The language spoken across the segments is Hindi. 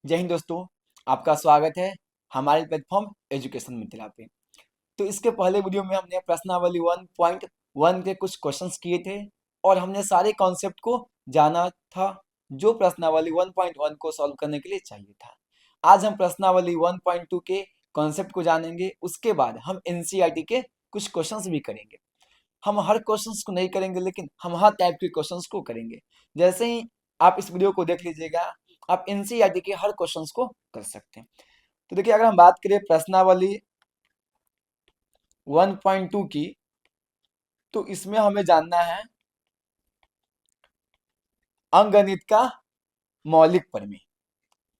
जय हिंद दोस्तों। आपका स्वागत है हमारे प्लेटफॉर्म एजुकेशन मित्रा पे। तो इसके पहले वीडियो में हमने प्रश्नावली 1.1 के कुछ क्वेश्चंस किए थे और हमने सारे कॉन्सेप्ट को जाना था जो प्रश्नावली 1.1 को सॉल्व करने के लिए चाहिए था। आज हम प्रश्नावली 1.2 के कॉन्सेप्ट को जानेंगे। उसके बाद हम एनसीईआरटी के कुछ क्वेश्चंस भी करेंगे। हम हर क्वेश्चंस को नहीं करेंगे लेकिन हम हर टाइप के क्वेश्चंस को करेंगे। जैसे ही आप इस वीडियो को देख लीजिएगा आप एनसीईआरटी के हर क्वेश्चंस को कर सकते हैं। तो देखिए, अगर हम बात करें प्रश्नावली 1.2 की, तो इसमें हमें जानना है अंकगणित का मौलिक प्रमेय,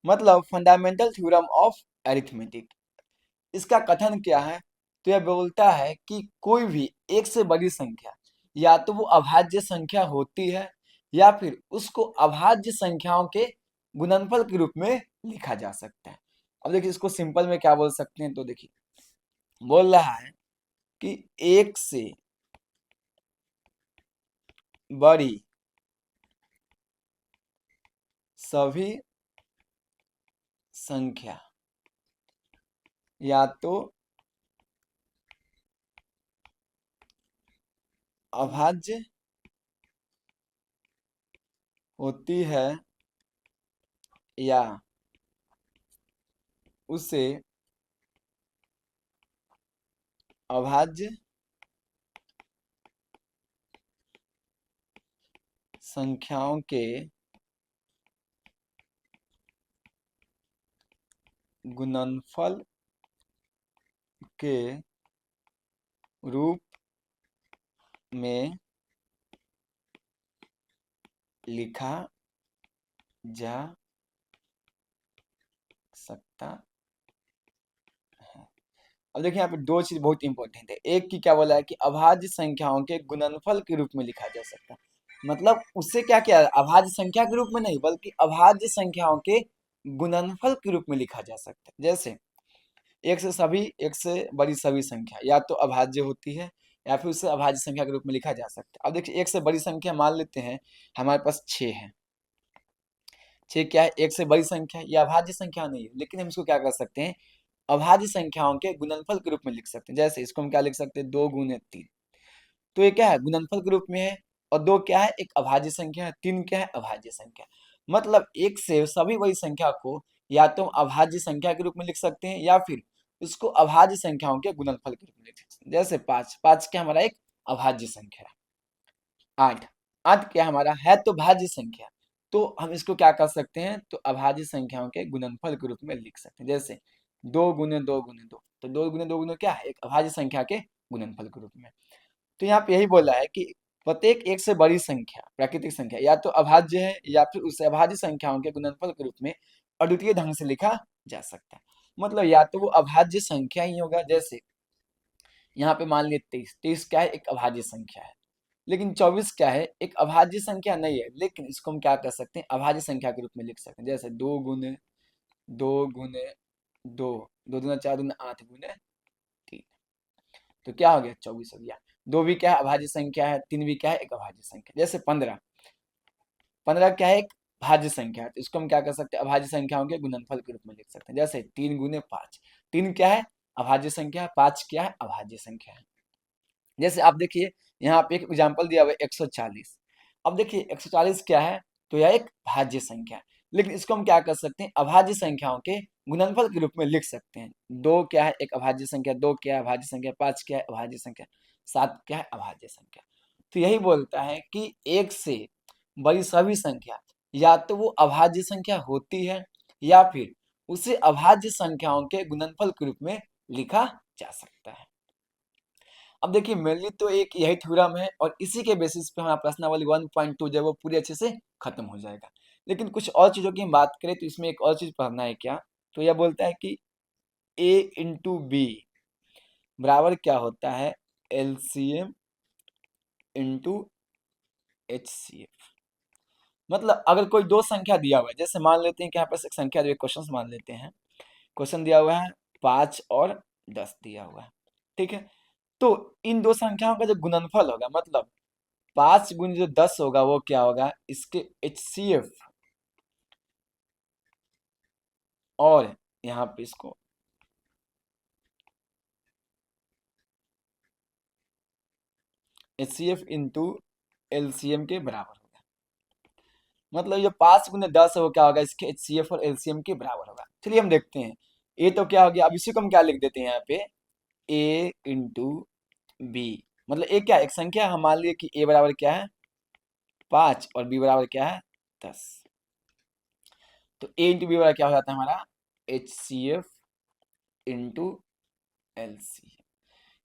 मतलब फंडामेंटल थ्योरम ऑफ अरिथमेटिक। इसका कथन क्या है? तो यह बोलता है कि कोई भी एक से बड़ी संख्या या तो वो अभाज्य संख्या होती है या फिर उसको अभाज्य संख्याओं के गुणनफल के रूप में लिखा जा सकता है। अब देखिए, इसको सिंपल में क्या बोल सकते हैं। तो देखिए, बोल रहा है कि एक से बड़ी सभी संख्या या तो अभाज्य होती है या उसे अभाज्य संख्याओं के गुणनफल के रूप में लिखा जा सकता है। अब देखिए, यहाँ पे दो चीज बहुत इंपॉर्टेंट है। एक की क्या बोला है कि अभाज्य संख्याओं के गुणनफल के रूप में लिखा जा सकता है। मतलब उससे क्या क्या अभाज्य संख्या के रूप में नहीं बल्कि अभाज्य संख्याओं के गुणनफल के रूप में लिखा जा सकता है। जैसे एक से बड़ी सभी संख्या या तो अभाज्य होती है या फिर उसे अभाज्य संख्या के रूप में लिखा जा सकता है। अब देखिए, एक से बड़ी संख्या मान लेते हैं हमारे पास 6 है। 6 क्या है? एक से बड़ी संख्या, यह अभाज्य संख्या नहीं है लेकिन हम इसको क्या कर सकते हैं, अभाज्य संख्याओं के गुणनफल के रूप में लिख सकते हैं। जैसे इसको हम क्या लिख सकते हैं, 2 × 3। तो ये क्या है, गुणनफल के रूप में है। और 2 क्या है, एक अभाज्य संख्या है। 3 क्या है, अभाज्य संख्या। मतलब एक से सभी बड़ी संख्या को या तो अभाज्य संख्या के रूप में लिख सकते हैं या फिर उसको अभाज्य संख्याओं के गुणनफल के रूप में लिख सकते हैं। जैसे 5, 5 क्या हमारा एक अभाज्य संख्या है। 8, 8 क्या हमारा है तो भाज्य संख्या। तो हम इसको क्या कर सकते हैं, तो अभाज्य संख्याओं के गुणनफल के रूप में लिख सकते हैं। जैसे 2 × 2 × 2, तो 2 × 2 × क्या है, एक अभाज्य संख्या के गुणनफल के रूप में। तो यहाँ पे यही बोला है कि प्रत्येक एक से बड़ी संख्या, प्राकृतिक संख्या या तो अभाज्य है या फिर उसे अभाज्य संख्याओं के गुणनफल के रूप में अद्वितीय ढंग से लिखा जा सकता है। मतलब या तो वो अभाज्य संख्या ही होगा। जैसे यहाँ पे मान लिए 23, 23 क्या है, एक अभाज्य संख्या है। लेकिन 24 क्या है, एक अभाज्य संख्या नहीं है लेकिन इसको हम क्या कर सकते हैं, अभाज्य संख्या के रूप में लिख सकते हैं। जैसे 2 × 2 × 2, 2 × 4 = 8 × 3, तो क्या हो गया, 24 हो गया। 2 भी क्या है, अभाज्य संख्या है। 3 भी क्या है, एक अभाज्य संख्या। जैसे 15, 15 क्या है, एक भाज्य संख्या है। तो इसको हम क्या कर सकते हैं, अभाज्य संख्याओं के गुणनफल के रूप में लिख सकते हैं। जैसे 3 × 5, 3 क्या है, अभाज्य संख्या है। 5 क्या है, अभाज्य संख्या है। जैसे आप देखिए, यहाँ पे एक एग्जाम्पल दिया हुआ है 140। अब देखिए 140 क्या है, तो यह एक भाज्य संख्या है लेकिन इसको हम क्या कर सकते हैं, अभाज्य संख्याओं के गुणनफल के रूप में लिख सकते हैं। 2 क्या है, एक अभाज्य संख्या। 2 क्या है, अभाज्य संख्या। 5 क्या है, अभाज्य संख्या। 7 क्या है, अभाज्य संख्या। तो यही बोलता है कि एक से बड़ी सभी संख्या या तो वो अभाज्य संख्या होती है या फिर उसे अभाज्य संख्याओं के गुणनफल के रूप में लिखा जा सकता है। अब देखिए, मेनली तो एक यही थ्योरम है और इसी के बेसिस पे हमारा प्रश्नावली 1.2 जो है वो पूरी अच्छे से खत्म हो जाएगा। लेकिन कुछ और चीजों की हम बात करें तो इसमें एक और चीज पढ़ना है क्या, तो यह बोलता है कि a × b बराबर क्या होता है, LCM × HCF। मतलब अगर कोई दो संख्या दिया हुआ है, जैसे मान लेते हैं कि यहाँ पर एक संख्या, जो एक क्वेश्चन मान लेते हैं, क्वेश्चन दिया हुआ है 5 और 10 दिया हुआ है, ठीक है। तो इन दो संख्याओं का जो गुणनफल होगा, मतलब 5 × जो 10 होगा वो क्या होगा, इसके HCF और यहाँ पे इसको HCF इंटू LCM के बराबर होगा। मतलब ये 5 × 10 है वो क्या होगा, इसके HCF और LCM के बराबर होगा। चलिए हम देखते हैं। ए तो क्या हो गया, अब इसी को हम क्या लिख देते हैं यहाँ पे, A इंटू बी। मतलब ए क्या है, एक संख्या है, हम मान लिए कि ए बराबर क्या है 5 और बी बराबर क्या है 10। तो ए इंटू बी बराबर क्या हो जाता है हमारा HCF इंटू LCM।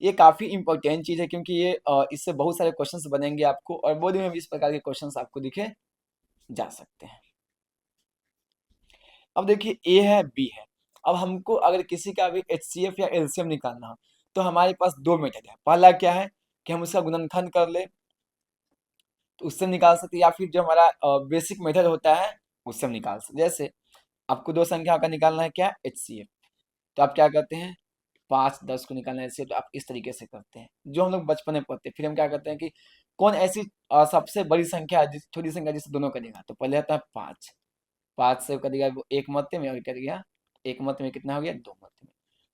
ये काफी इंपॉर्टेंट चीज है क्योंकि ये इससे बहुत सारे क्वेश्चंस बनेंगे आपको, और बोर्ड में भी इस प्रकार के क्वेश्चंस आपको दिखे जा सकते हैं। अब देखिए ए है बी है, अब हमको अगर किसी का भी HCF या LCM निकालना हो तो हमारे पास दो मेथड है। पहला क्या है कि हम उसका गुणनखंड कर ले तो उससे निकाल सकते हैं, या फिर जो हमारा बेसिक मेथड होता है उससे हम निकाल सकते। जैसे आपको दो संख्या का निकालना है क्या, HCF, तो आप क्या करते हैं 5 10 को निकालना है HCF, तो आप इस तरीके से करते हैं जो हम लोग बचपन में पढ़ते हैं। फिर हम क्या करते हैं कि कौन ऐसी सबसे बड़ी संख्या है, छोटी संख्या जिससे दोनों करेगा, तो पहले आता है 5, 5 से करेगा वो एक मध्य में, और करेगा एक मध्य में कितना हो गया 2 मध्य में।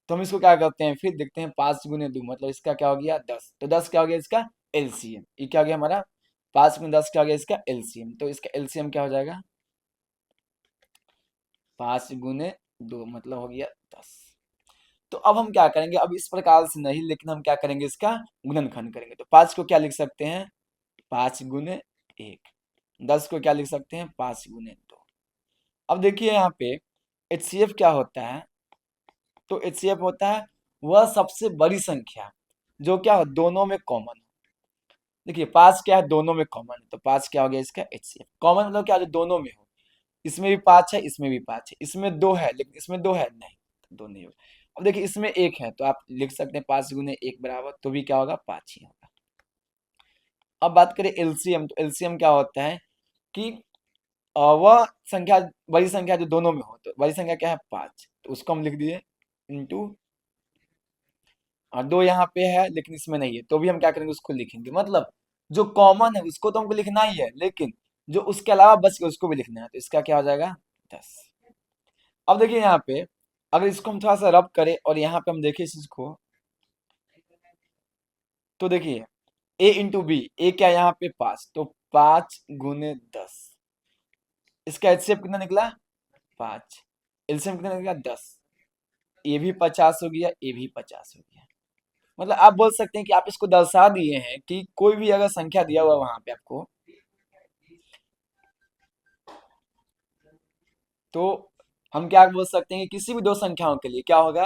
तो हम इसको क्या करते हैं, फिर देखते हैं 5 × 2 मतलब इसका क्या हो गया 10, तो 10 क्या हो गया इसका LCM। ये क्या हो गया हमारा 5 × 10 क्या हो गया इसका LCM, तो इसका LCM क्या हो जाएगा 5 × 2 मतलब हो गया 10। तो अब हम क्या करेंगे, अब इस प्रकार से नहीं, लेकिन हम क्या करेंगे इसका गुणनखंड करेंगे। तो 5 को क्या लिख सकते हैं 5 × 1, 10 को क्या लिख सकते हैं 5 × 2। अब देखिए यहाँ पे HCF क्या होता है, तो HCF होता है वह सबसे बड़ी संख्या जो क्या हो दोनों में कॉमन हो। देखिए 5 क्या है दोनों में कॉमन है, तो 5 क्या हो गया इसका HCF। कॉमन मतलब क्या, जो दोनों में हो, इसमें भी 5 है इसमें भी 5 है, इसमें 2 है लेकिन इसमें 2 है नहीं, तो 2 नहीं होगा। अब देखिए इसमें 1 है तो आप लिख सकते हैं 5 × 1 बराबर, तो भी क्या होगा 5 ही होगा। अब बात करें LCM, तो LCM क्या होता है कि वह संख्या बड़ी संख्या जो दोनों में हो, तो बड़ी संख्या क्या है 5, तो उसको हम लिख दिए इंटू, और 2 यहाँ पे है लेकिन इसमें नहीं है, तो भी हम क्या करेंगे उसको लिखेंगे। मतलब जो कॉमन है उसको तो हमको लिखना ही है, लेकिन जो उसके अलावा बच गया उसको भी लिखना है, तो इसका क्या हो जाएगा 10। अब देखिए यहाँ पे अगर इसको हम थोड़ा सा रब करें और यहाँ पे हम देखें इस चीज को, तो देखिए A इंटू बी, ए क्या यहाँ पे 5, तो 5 × 10, इसका HCF कितना निकला 5, LCM कितना निकला 10, ये भी 50 हो गया ये भी 50 हो गया। मतलब आप बोल सकते हैं कि आप इसको दर्शा दिए हैं कि कोई भी अगर संख्या दिया हुआ वहां पे आपको, तो हम क्या बोल सकते हैं कि किसी भी दो संख्याओं के लिए क्या होगा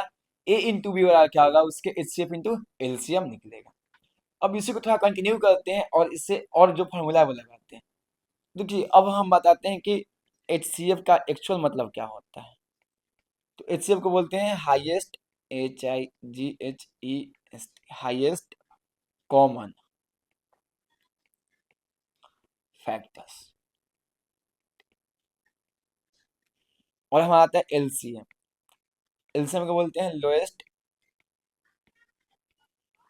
A इंटू बी बराबर क्या होगा उसके HCF इंटू LCM निकलेगा। अब इसी को थोड़ा कंटिन्यू करते हैं और इससे और जो फॉर्मूला है वो लगाते हैं। देखिए अब हम बताते हैं कि HCF का एक्चुअल मतलब क्या होता है। तो HCF को बोलते हैं highest, HIGHE, highest common factors. और हमारा आता है LCM, LCM को बोलते हैं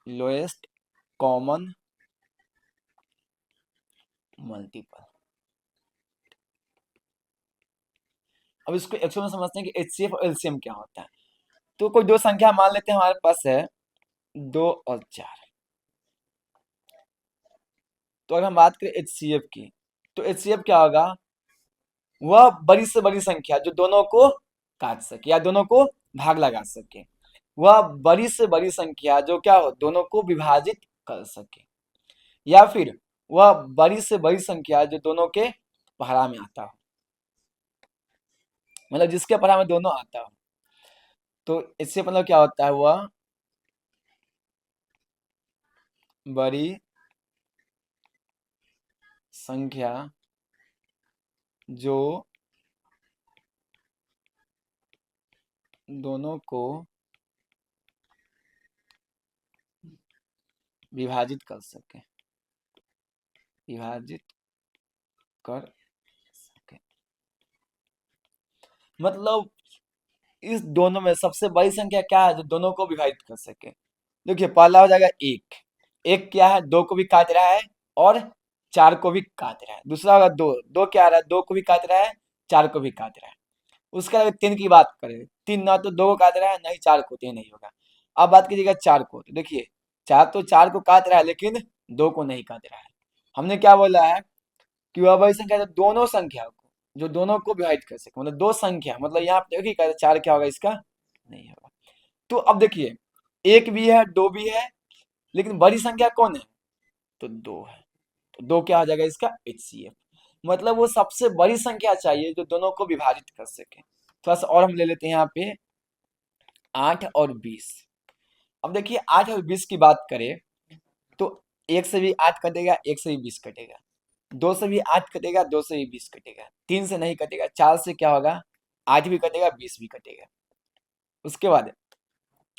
लोएस्ट कॉमन मल्टीपल। अब इसको एक्चुअल में समझते हैं कि HCF और LCM क्या होता है। तो कोई दो संख्या मान लेते हैं हमारे पास है 2 और 4। तो अगर हम बात करें HCF की, तो HCF क्या होगा, वह बड़ी से बड़ी संख्या जो दोनों को काट सके या दोनों को भाग लगा सके, वह बड़ी से बड़ी संख्या जो क्या हो दोनों को विभाजित कर सके, या फिर वह बड़ी से बड़ी संख्या जो दोनों के पहरा में आता हो, मतलब जिसके पहरा में दोनों आता हो। तो इससे मतलब क्या होता है, वह बड़ी संख्या जो दोनों को विभाजित कर सके, विभाजित कर सके। मतलब इस दोनों में सबसे बड़ी संख्या क्या है जो दोनों को विभाजित कर सके। देखिए पहला हो जाएगा एक, एक क्या है दो को भी काट रहा है और चार को भी काट रहा है। दूसरा होगा दो, दो क्या आ रहा है दो को भी काट रहा है चार को भी काट रहा है। उसके अलावा 3 की बात करें, 3 ना तो 2 को काट रहा है, ना ही 4 को, तो ये नहीं होगा। अब बात कीजिएगा 4 को, तो देखिए 4 तो 4 को काट रहा है लेकिन 2 को नहीं काट रहा है। हमने क्या बोला है कि वह वही संख्या जो दोनों संख्या को, जो दोनों को विभाजित कर सके, मतलब दो संख्या, मतलब यहाँ पे देखिए 4 क्या होगा इसका, नहीं होगा। तो अब देखिए 1 भी है, 2 भी है, लेकिन बड़ी संख्या कौन है, तो 2 है। तो 2 क्या हो जाएगा इसका, HCF। मतलब वो सबसे बड़ी संख्या चाहिए जो दोनों को विभाजित कर सके। थोड़ा सा और हम ले लेते हैं यहाँ पे 8 और 20। अब देखिए 8 और 20 की बात करें तो 1 से भी 8 कटेगा, 1 से भी 20 कटेगा, 2 से भी 8 कटेगा, 2 से भी 20 कटेगा, 3 से नहीं कटेगा, 4 से क्या होगा, 8 भी कटेगा, 20 भी कटेगा। उसके बाद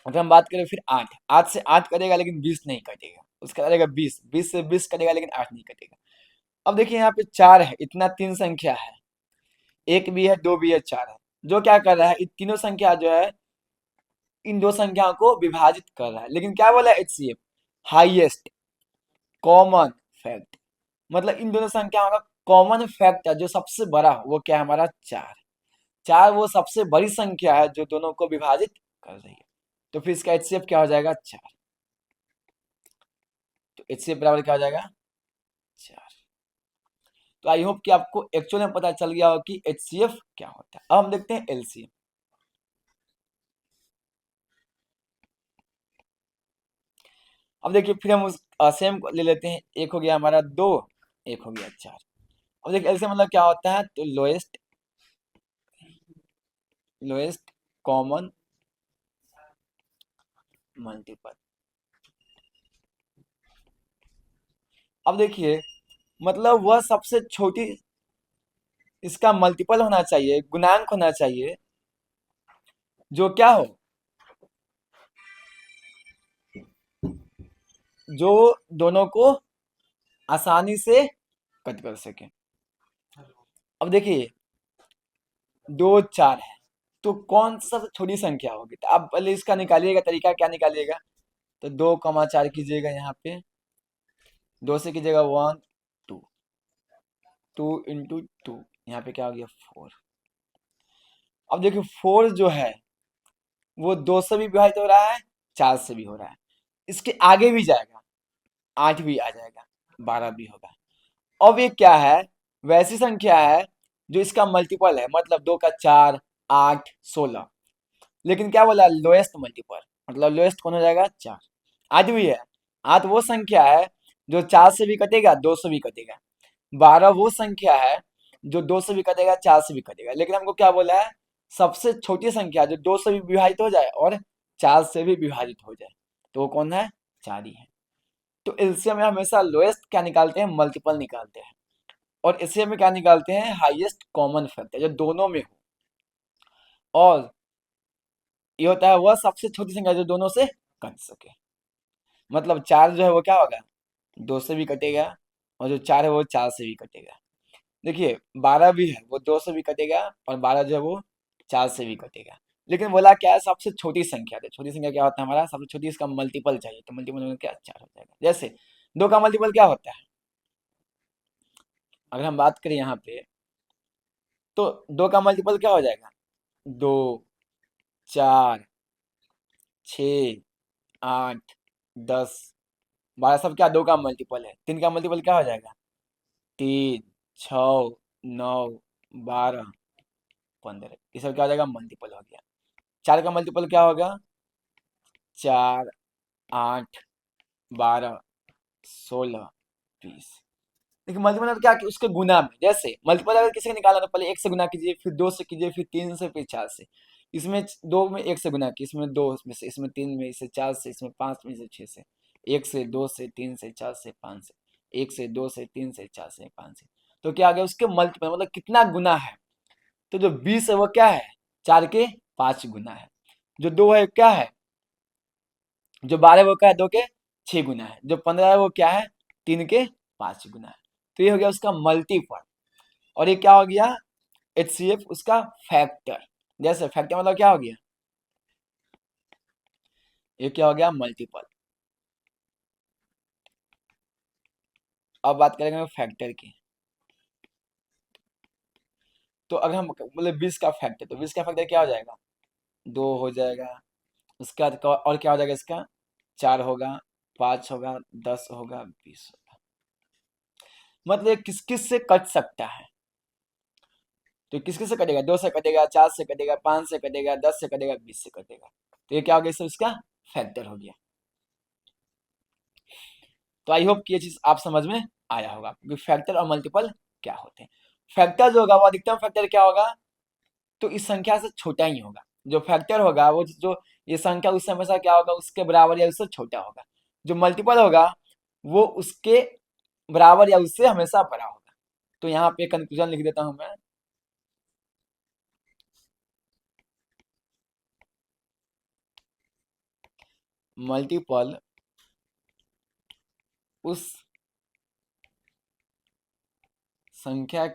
अगर हम बात करें फिर 8 से 8 कटेगा लेकिन 20 नहीं कटेगा, उसके बाद आएगा 20 से 20 कटेगा लेकिन 8 नहीं कटेगा। अब देखिए यहाँ पे 4 है, इतना 3 संख्या है, 1 भी है, 2 भी है, 4 है, जो क्या कर रहा है, इन तीनों संख्या जो है इन दो संख्याओं को विभाजित कर रहा है। लेकिन क्या बोला HCF, हाईएस्ट कॉमन फैक्ट, मतलब इन दोनों संख्याओं का कॉमन फैक्टर जो सबसे बड़ा हो वो क्या है हमारा, 4। 4 वो सबसे बड़ी संख्या है जो दोनों को विभाजित कर रही है। तो फिर इसका HCF क्या हो जाएगा, 4। तो HCF बराबर क्या हो जाएगा, 4। तो आई होप कि आपको एक्चुअल में पता चल गया हो कि HCF क्या होता है। अब हम देखते हैं LCM। अब देखिए फिर हम उस सेम को ले लेते हैं, एक हो गया हमारा 2, एक हो गया 4। अब देखिए LCM मतलब क्या होता है, तो लोएस्ट कॉमन मल्टीपल। अब देखिए मतलब वह सबसे छोटी, इसका मल्टीपल होना चाहिए, गुणांक होना चाहिए, जो क्या हो, जो दोनों को आसानी से कट कर सके। अब देखिए 2 4 है, तो कौन सा सबसे छोटी संख्या होगी, तो आप पहले इसका निकालिएगा, तरीका क्या निकालिएगा, तो 2,4 कीजिएगा, यहाँ पे 2 से कीजिएगा 1 2, 2 इंटू 2, यहाँ पे क्या हो गया 4। अब देखिए 4 जो है वो 2 से भी विभाजित हो रहा है, 4 से भी हो रहा है, इसके आगे भी जाएगा, 8 भी आ जाएगा, 12 भी होगा। अब ये क्या है, वैसी संख्या है जो इसका मल्टीपल है, मतलब 2 का 4 8 16, लेकिन क्या बोला, लोएस्ट मल्टीपल, मतलब लोएस्ट कौन हो जाएगा, 4। 8 भी है, 8 वो संख्या है जो 4 से भी कटेगा, 2 से भी कटेगा। 12 वो संख्या है जो 2 से भी कटेगा, 4 से भी कटेगा, लेकिन हमको क्या बोला है, सबसे छोटी संख्या जो 2 से भी विभाजित हो जाए और 4 से भी विभाजित हो जाए, तो वो कौन है, 4 ही है। तो एलसीएम में हमेशा लोएस्ट क्या निकालते हैं, मल्टीपल निकालते हैं, और एचसीएफ में क्या निकालते हैं, हाईएस्ट कॉमन फैक्टर, जो दोनों में हो। और ये होता है वह सबसे छोटी संख्या जो दोनों से कट सके, मतलब 4 जो है वो क्या होगा, 2 से भी कटेगा, और जो 4 है वो 4 से भी कटेगा। देखिए 12 भी है, वो 2 से भी कटेगा, और 12 जो है वो 4 से भी कटेगा। लेकिन बोला क्या है, सबसे छोटी संख्या है, छोटी संख्या क्या होता है हमारा, सबसे छोटी, इसका मल्टीपल चाहिए, तो मल्टीपल में क्या, 4 हो जाएगा। जैसे 2 का मल्टीपल क्या होता है, अगर हम बात करें यहाँ पे, तो 2 का मल्टीपल क्या हो जाएगा, 2 4 6 8 10 12, सब क्या 2 का मल्टीपल है। 3 का मल्टीपल क्या हो जाएगा, 3 6 9 12 15, ये सब क्या हो जाएगा, मल्टीपल हो गया। 4 का मल्टीपल क्या होगा, 4 8 12 16 20। देखिए मल्टीपल मतलब क्या कि उसके गुना में, जैसे मल्टीपल अगर किसी का निकालना तो पहले 1 से गुना कीजिए, फिर 2 से कीजिए, फिर 3 से, फिर 4 से। इसमें 2 में 1 से गुना की, इसमें 2 में से, इसमें 3 में, इससे 4 से, इसमें 5 में से, 6 से, 1 से 2 से 3 से 4 से 5 से, 1 से 2 से 3 से 4 से 5 से, तो क्या आ गया उसके मल्टीपल, मतलब कितना गुना है। तो जो 20 है वो क्या है, 4 के 5 गुना है। जो 2 है क्या है, जो 12 है वो क्या है, 2 के 6 गुना है। जो 15 है वो क्या है, 3 के 5 गुना है। तो ये हो गया उसका मल्टीपल। और ये क्या हो गया, HCF उसका फैक्टर। जैसे फैक्टर मतलब क्या हो गया, ये क्या हो गया, मल्टीपल। अब बात करेंगे फैक्टर की। तो अगर हम बोले 20 का फैक्टर, तो 20 का फैक्टर क्या हो जाएगा, 2 हो जाएगा। उसके बाद और क्या हो जाएगा इसका, 4 होगा, 5 होगा, 10 होगा, 20 होगा। मतलब ये किस किस से कट सकता है, तो किस किस से कटेगा, 2 से कटेगा, 4 से कटेगा, 5 से कटेगा, 10 से कटेगा, 20 से कटेगा। तो ये क्या हो गया, इससे उसका फैक्टर हो गया। तो आई होप कि ये चीज आप समझ में आया होगा कि फैक्टर और मल्टीपल क्या होते हैं। फैक्टर जो होगा वो अधिकतम फैक्टर क्या होगा, तो इस संख्या से छोटा ही होगा। जो फैक्टर होगा वो जो ये संख्या उससे हमेशा क्या होगा, उसके बराबर या उससे छोटा होगा। जो मल्टीपल होगा वो उसके बराबर या उससे हमेशा बड़ा होगा। तो यहाँ पे कंक्लूजन लिख देता हूं मैं, मल्टीपल उस संख्या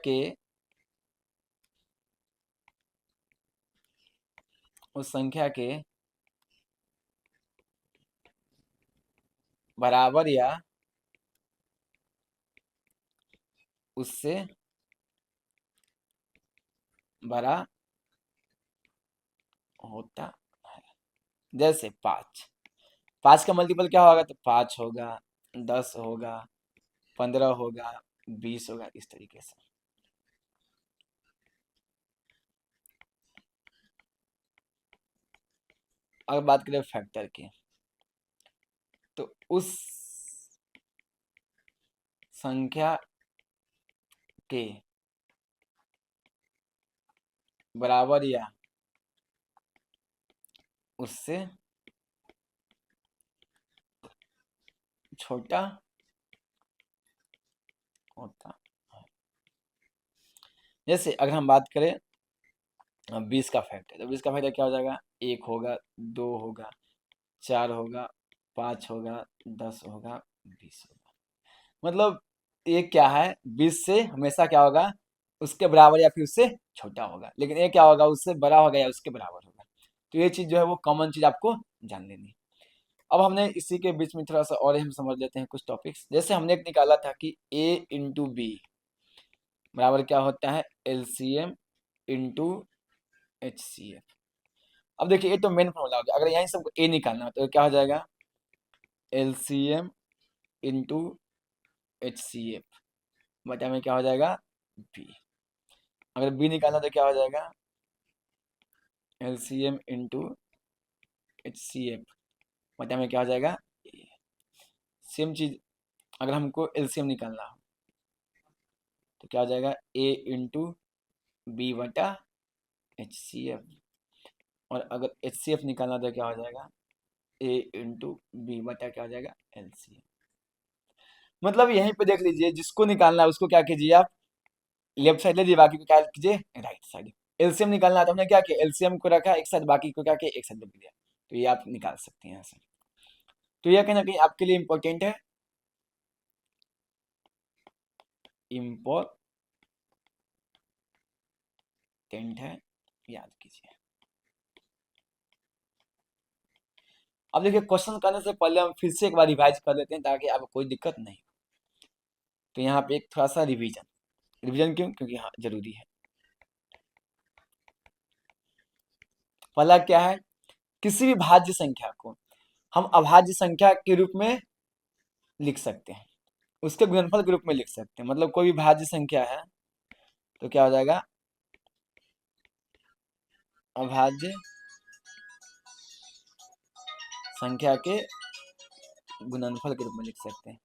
के बराबर या उससे बड़ा होता है। जैसे 5 का मल्टीपल क्या होगा, तो 5 होगा, 10 होगा, 15 होगा, 20 होगा, इस तरीके से। अगर बात करें फैक्टर की, तो उस संख्या के बराबर या उससे छोटा होता है। जैसे अगर हम बात करें 20 का फैक्टर, तो 20 का फैक्टर क्या हो जाएगा, 1 होगा, 2 होगा, 4 होगा, 5 होगा, 10 होगा, 20 होगा। मतलब ये क्या है, 20 से हमेशा क्या होगा, उसके बराबर या फिर उससे छोटा होगा। लेकिन ये क्या होगा, उससे बड़ा होगा या उसके बराबर होगा। तो ये चीज जो है वो कॉमन चीज आपको जान लेनी है। अब हमने इसी के बीच में थोड़ा सा और हम समझ लेते हैं कुछ टॉपिक्स। जैसे हमने एक निकाला था कि a इंटू बी बराबर क्या होता है, LCM into H C F. अब देखिए ये तो मेन फॉर्मूला हो गया। अगर यहीं सबको ए निकालना हो तो क्या हो जाएगा, LCM into H C F बटा में क्या हो जाएगा, बी। अगर बी निकालना तो क्या हो जाएगा, LCM into H C F बटा में क्या हो जाएगा, ए। सेम चीज अगर हमको एलसीएम निकालना हो तो क्या हो जाएगा, ए इंटू बी बटा एच सी एफ। और अगर एच सी एफ निकालना तो क्या हो जाएगा, ए इंटू बी बटा क्या हो जाएगा, एल सी एफ। मतलब यहीं पे देख लीजिए, जिसको निकालना है उसको क्या कीजिए आप, लेफ्ट साइड ले लीजिए, बाकी को क्या कीजिए, राइट साइड। एलसीएम निकालना है तो हमने क्या किया, एलसीएम को रखा एक साइड, बाकी को क्या किया, एक साइड लिख दिया। तो ये आप निकाल सकते हैं यहाँ से। तो यह कहीं ना कहीं आपके लिए इंपॉर्टेंट है, इम्पोर्टेंट है, याद कीजिए। अब देखिए क्वेश्चन करने से पहले हम फिर से एक बार रिवाइज कर लेते हैं ताकि आपको कोई दिक्कत नहीं। तो यहाँ पे एक थोड़ा सा रिवीजन, रिवीजन क्यों, क्योंकि हाँ जरूरी है। पहला क्या है, किसी भी भाज्य संख्या को हम अभाज्य संख्या के रूप में लिख सकते हैं, उसके गुणनफल के रूप में लिख सकते हैं। मतलब कोई भी भाज्य संख्या है तो क्या हो जाएगा, अभाज्य संख्या के गुणनफल के रूप में लिख सकते हैं।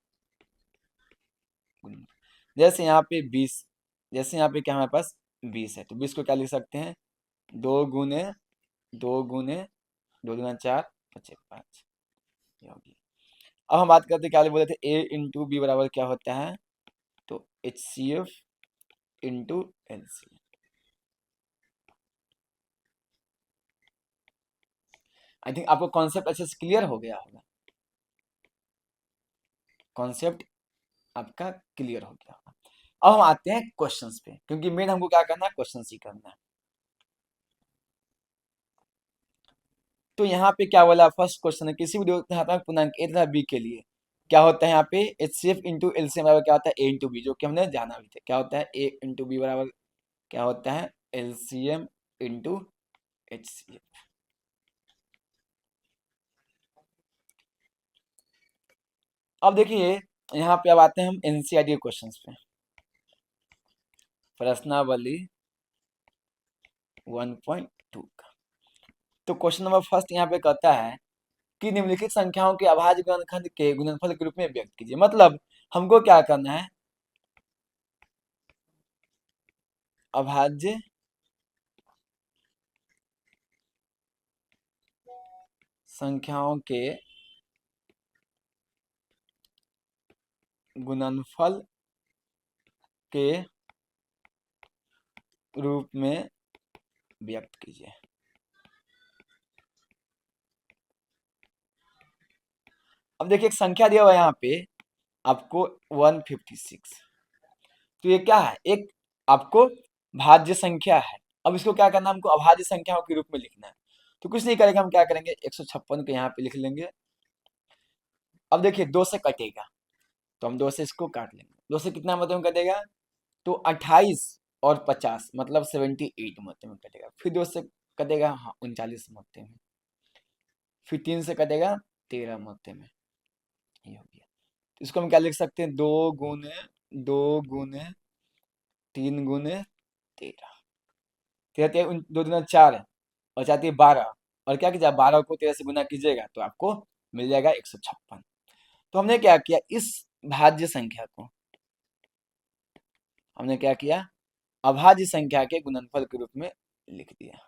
जैसे यहाँ पे 20, जैसे यहाँ पे क्या हमारे पास 20 है, तो 20 को क्या लिख सकते हैं, 2 गुने 2 गुना 4 5 5, ये होगी। अब हम बात करते हैं, क्या बोले थे, ए इंटू बी बराबर क्या होता है, तो H C F into L C. I think आपको कॉन्सेप्ट अच्छे से क्लियर हो गया होगा, कॉन्सेप्ट आपका क्लियर हो गया होगा। अब हम आते हैं क्वेश्चंस पे, क्योंकि मेन हमको क्या करना है, क्वेश्चंस ही करना है। तो यहाँ पे क्या बोला, फर्स्ट क्वेश्चन है, किसी भी धनात्मक पूर्णांक ए तथा बी के लिए क्या होता है, यहाँ पे H C F into L C M बराबर क्या होता है, ए इंटू बी, जो कि हमने जाना भी था। क्या होता है, ए इंटू बी बराबर क्या होता है, LCM इंटू HCF। अब देखिए यहाँ पे अब आते हैं हम एनसीईआरटी क्वेश्चन पे। प्रश्नावली 1.2 का तो क्वेश्चन नंबर फर्स्ट यहाँ पे कहता है कि निम्नलिखित संख्याओं के अभाज्य गुणनखंड के गुणनफल के रूप में व्यक्त कीजिए। मतलब हमको क्या करना है, अभाज्य संख्याओं के गुणनफल के रूप में व्यक्त कीजिए। अब देखिए एक संख्या दिया हुआ है यहाँ पे आपको 156। तो ये क्या है, एक आपको भाज्य संख्या है। अब इसको क्या करना है, हमको अभाज्य संख्याओं के रूप में लिखना है। तो कुछ नहीं करेंगे, हम क्या करेंगे 156 को यहाँ पे लिख लेंगे। अब देखिए 2 से कटेगा तो हम 2 से इसको काट लेंगे। 2 से कितना मतलब कटेगा, तो 28 और 50 मतलब 78 मतलब में कटेगा। फिर 2 से कटेगा, हाँ 39 मतलब में। फिर 3 से कटेगा 13 मतलब में। ये हो गया। तो इसको हम क्या लिख सकते हैं, 2 गुने 3 गुने 13। 13 2 दूना 4 और 4 12 और क्या कीजिए 12 को 13 से गुना कीजिएगा तो आपको मिल जाएगा 156। तो हमने क्या किया, इस भाज्य संख्या को हमने क्या किया, अभाज्य संख्या के गुणनफल के रूप में लिख दिया।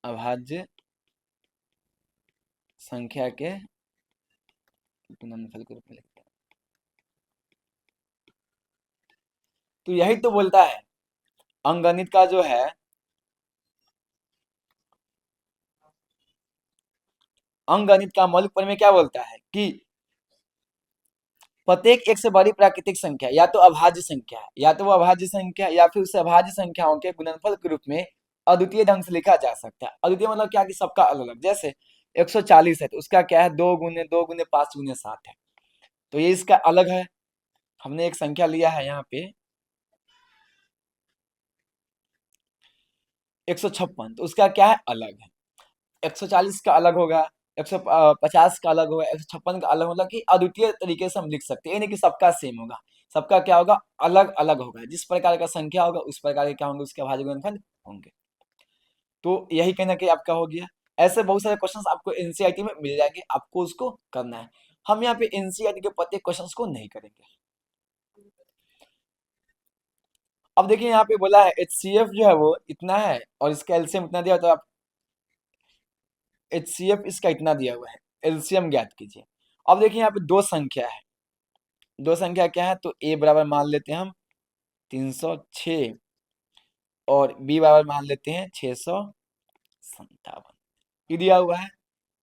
अभाज्य संख्या के गुणनफल के रूप में लिख दिया। तो यही तो बोलता है अंकगणित का जो है, अंकगणित का मौलिक प्रमेय क्या बोलता है कि प्रत्येक एक से बड़ी प्राकृतिक संख्या या तो अभाज्य संख्या है, या तो वो अभाज्य संख्या या फिर उसे अभाज्य संख्याओं के गुणनफल के रूप में अद्वितीय ढंग से लिखा जा सकता है। अद्वितीय मतलब क्या कि सबका अलग अलग। जैसे 140 है तो उसका क्या है, 2 गुने 5 गुने 7 है, तो ये इसका अलग है। हमने एक संख्या लिया है यहाँ पे 156, तो उसका क्या है, अलग है। 140 का अलग होगा, 150 का अलग होगा, 156 का अलग, मतलब कि अद्वितीय तरीके से हम लिख सकते हैं, नहीं कि सबका सेम होगा। सबका क्या होगा, अलग अलग होगा। जिस प्रकार का संख्या होगा उस प्रकार के क्या होंगे, उसके अभाज्य गुणनखंड होंगे। तो यही कहना कि आपका हो गया। ऐसे बहुत सारे क्वेश्चंस आपको एनसीईआरटी में मिल जाएंगे, आपको उसको करना है। हम यहाँ पे एनसीईआरटी के प्रत्येक क्वेश्चंस को नहीं करेंगे। अब देखिए यहाँ पे बोला है HCF जो है वो इतना है और इसका एलसीएम इतना दिया, तो आप HCF इसका इतना दिया हुआ है, एलसीएम ज्ञात कीजिए। अब देखिए यहाँ पे दो संख्या है, दो संख्या क्या है, तो a बराबर मान लेते हैं हम 306 और b बराबर मान लेते हैं 657। ये दिया हुआ है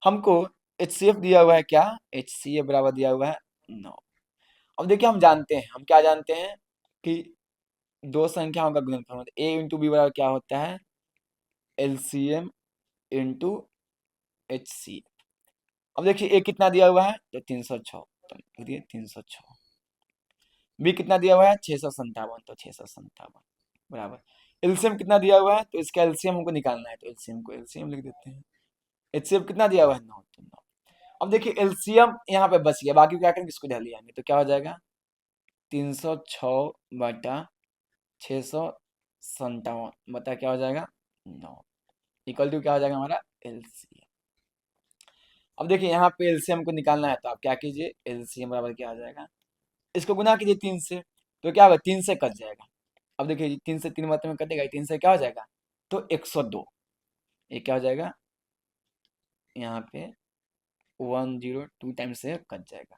हमको। HCF दिया हुआ है क्या, HCF बराबर दिया हुआ है 9। अब देखिए हम जानते हैं, हम क्या जानते हैं कि दो संख्याओं का गुणनफल होता है a इंटू बी बराबर क्या होता है, LCM इंटू HCF। अब देखिए a कितना दिया हुआ है, तो 306, तो लिख दिए 306। बी कितना दिया हुआ है, 657, तो 657 बराबर। एलसीएम कितना दिया हुआ है, तो इसका एलसीएम हमको निकालना है, तो एलसीएम को एलसीएम लिख देते हैं। एचसीएफ कितना दिया हुआ है, 9, तो 9। अब देखिए एलसीएम यहाँ पे बच गया, बाकी क्या करेंगे, इसको ढल आएंगे, तो क्या हो जाएगा 306 बटा 657 बता क्या हो जाएगा 9, इक्वल टू क्या हो जाएगा हमारा एलसीएम। अब देखिए यहाँ पे एलसीएम को निकालना है, तो आप क्या कीजिए, एलसीएम बराबर क्या हो जाएगा, इसको गुना कीजिए 3 से, तो क्या होगा 3 से कट जाएगा। अब देखिए 3 से 3 मात्रा में कटेगा, 3 से क्या हो जाएगा, तो 102। ये क्या हो जाएगा, यहाँ पे 102 टाइम से कट जाएगा।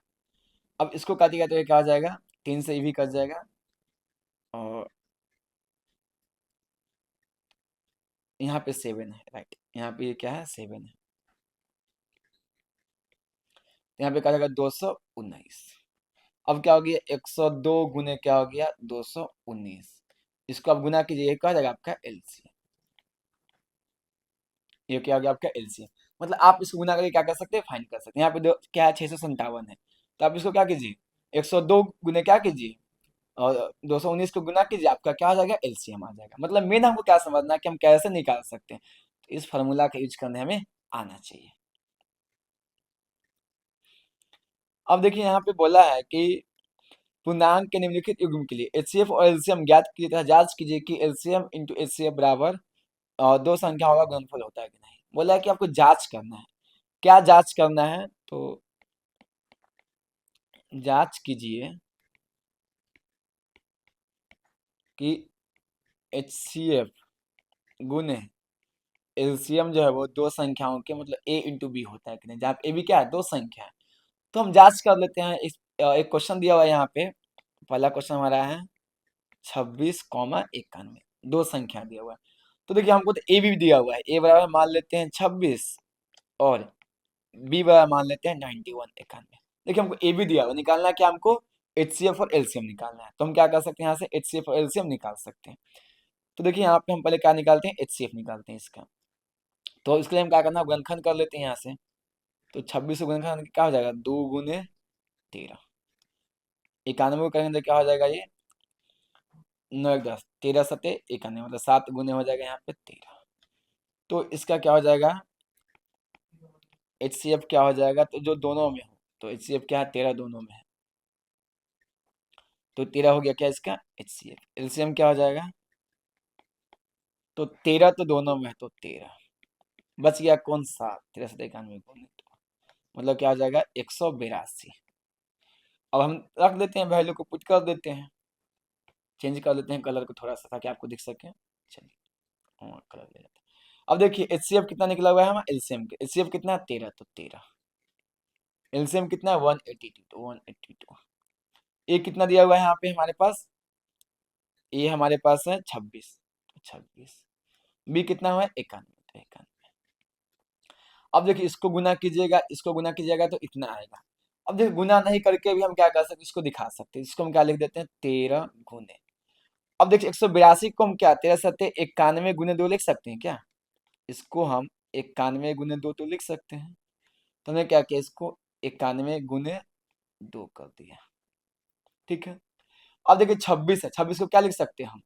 अब इसको काटिएगा तो ये क्या हो जाएगा, 3 से ये भी कट जाएगा और यहाँ पे 7 है, राइट, यहाँ पे ये क्या है 7 है, यहाँ पे क्या जाएगा 219। अब क्या हो गया 102 गुने क्या हो गया 219, इसको आप गुना कीजिए, ये क्या हो जाएगा आपका एलसीएम। ये क्या हो गया आपका एलसीएम। मतलब आप इसको गुना करके क्या कर सकते हैं, फाइंड कर सकते हैं। यहाँ पे दो क्या है 657 है, तो आप इसको क्या कीजिए 102 गुने क्या कीजिए और 219 को गुना कीजिए, आपका क्या हो जाएगा, एलसीएम आ जाएगा। मतलब मेन हमको क्या समझना है कि हम कैसे निकाल सकते हैं, तो इस फॉर्मूला का यूज करने हमें आना चाहिए। अब देखिए यहाँ पे बोला है कि पूर्णांक के निम्नलिखित युग्म के लिए एचसीएफ और एलसीएम ज्ञात कीजिए तथा जांच कीजिए कि एलसीएम इंटू एचसीएफ बराबर दो संख्याओं का गुणनफल होता है कि नहीं। बोला है कि आपको जांच करना है। क्या जांच करना है, तो जांच कीजिए कि एचसीएफ गुने एलसीएम जो है वो दो संख्याओं के मतलब ए इंटू बी होता है कि नहीं। जहाँ ए बी क्या है, दो संख्या है। तो हम जांच कर लेते हैं। एक क्वेश्चन दिया हुआ है यहाँ पे। पहला क्वेश्चन हमारा है 26,91, दो संख्या दिया हुआ है। तो देखिए हमको तो ए भी दिया हुआ है, ए बराबर मान लेते हैं 26 और बी बराबर मान लेते हैं 91 देखिए हमको ए भी दिया हुआ, निकालना है क्या हमको, एचसीएफ और एलसीएम निकालना है। तो हम क्या कर सकते हैं, यहाँ से एचसीएफ और एलसीएम निकाल सकते हैं। तो देखिए यहाँ पे हम पहले क्या निकालते हैं, एचसीएफ निकालते हैं इसका। तो इसके लिए हम क्या करना है, गुणनखंड कर लेते हैं यहाँ से। तो 26 से गुणनखंड क्या हो जाएगा, 2 गुने 13, 91 को करेंगे तो क्या हो जाएगा, ये 9 एक 10, 13 सते 91, मतलब 7 गुने हो जाएगा यहाँ पे 13। तो इसका क्या हो जाएगा, एचसीएफ क्या हो जाएगा, तो जो दोनों में हो, तो एचसीएफ क्या है, 13 दोनों में है, तो 13 हो गया क्या इसका एचसीएफ। एलसीएम क्या हो जाएगा, तो 13 तो दोनों में है, तो 13 बच गया कौन सा, 13 सते 91 गुने, मतलब क्या हो जाएगा 182। अब हम रख देते हैं, वैल्यू को पुट कर देते हैं, चेंज कर लेते हैं कलर को थोड़ा सा ताकि आपको दिख सके। चलिए कलर ले जाते हैं। अब देखिए एचसीएफ कितना निकला हुआ है हमारा, एलसीएम के एचसीएफ कितना है 13, तो 13, एलसीएम कितना है 182, तो 182। ए कितना दिया हुआ है यहाँ पे हमारे पास, ए हमारे पास है 26, तो 26, बी कितना हुआ है 91, तो 91। अब देखिए इसको गुना कीजिएगा, इसको गुना कीजिएगा तो इतना आएगा। अब देखिए गुना नहीं करके भी हम क्या कर सकते हैं, इसको दिखा सकते हैं। इसको हम क्या लिख देते हैं, 13 गुने, अब देखिए 182 को हम क्या 13 सत्ते 91 गुने 2 लिख सकते हैं क्या, इसको हम 91 गुने 2 तो लिख सकते हैं। तो हमने क्या किया, इसको 91 गुने 2 कर दिया, ठीक है। अब देखिए 26 है, 26 को क्या लिख सकते हैं हम,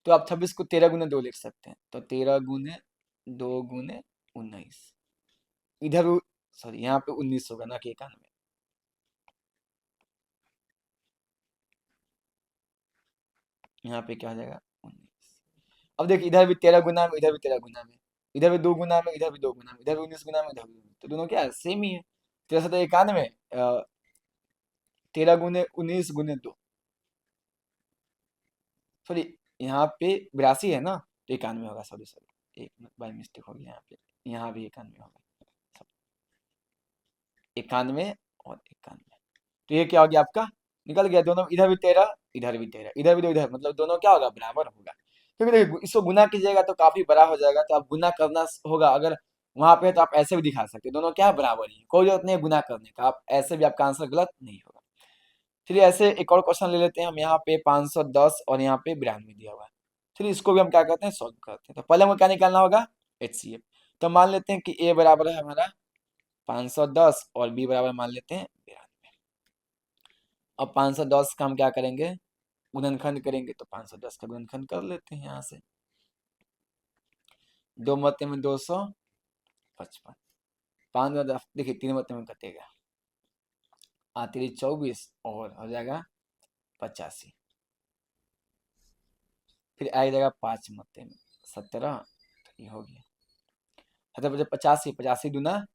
तो आप 26 को 13 गुने 2 लिख सकते हैं, तो 13 गुने 2 गुने 19, इधर सॉरी यहाँ पे 19 होगा ना कि 91, यहाँ पे क्या हो जाएगा 19। अब देखिए इधर भी 13 गुना में, इधर भी 13 गुना में, इधर भी 2 गुना में, इधर भी 2 गुना में, इधर भी 19 गुना में, इधर भी 19, तो दोनों क्या है सेम ही है। 13 सत्ते 91, 13 गुने 19 गुने 2, सॉरी यहाँ पे 82 है ना, तो 91 होगा, सॉरी सॉरी एक बाय मिस्टेक हो गया यहाँ पे, यहाँ भी 91 होगा, 91 और 91, तो ये क्या हो गया आपका, निकल गया दोनों, इधर भी 13 इधर भी 13, इधर भी 2 इधर, मतलब दोनों क्या होगा बराबर होगा। क्योंकि देखिए इसको गुना कीजिएगा तो काफी बड़ा हो जाएगा, तो आप गुना करना होगा, अगर वहां पे है तो आप ऐसे भी दिखा सकते हैं, दोनों क्या बराबर ही है, कोई जरूरत नहीं है गुना करने का, आप ऐसे भी आपका आंसर गलत नहीं होगा। चलिए ऐसे एक और क्वेश्चन ले लेते हैं हम, यहाँ पे 510 और यहाँ पे 92 दिया हुआ है। चलिए इसको भी हम क्या करते हैं, सॉल्व करते हैं। तो पहले हमें क्या निकालना होगा, एचसीएफ। तो मान लेते हैं कि ए बराबर है हमारा 510 और बी बराबर मान लेते हैं 92। अब 510 का हम क्या करेंगे, गुणनखंड करेंगे, तो 510 का गुणनखंड कर लेते हैं यहाँ से, 2 मत्ते में 255, 5 में देखिए 3 मत्ते में कटेगा, आती 24 और हो जाएगा 85, फिर आ जाएगा 5 मत्ते में 17, तो ये हो गया 17 85, 85 दूना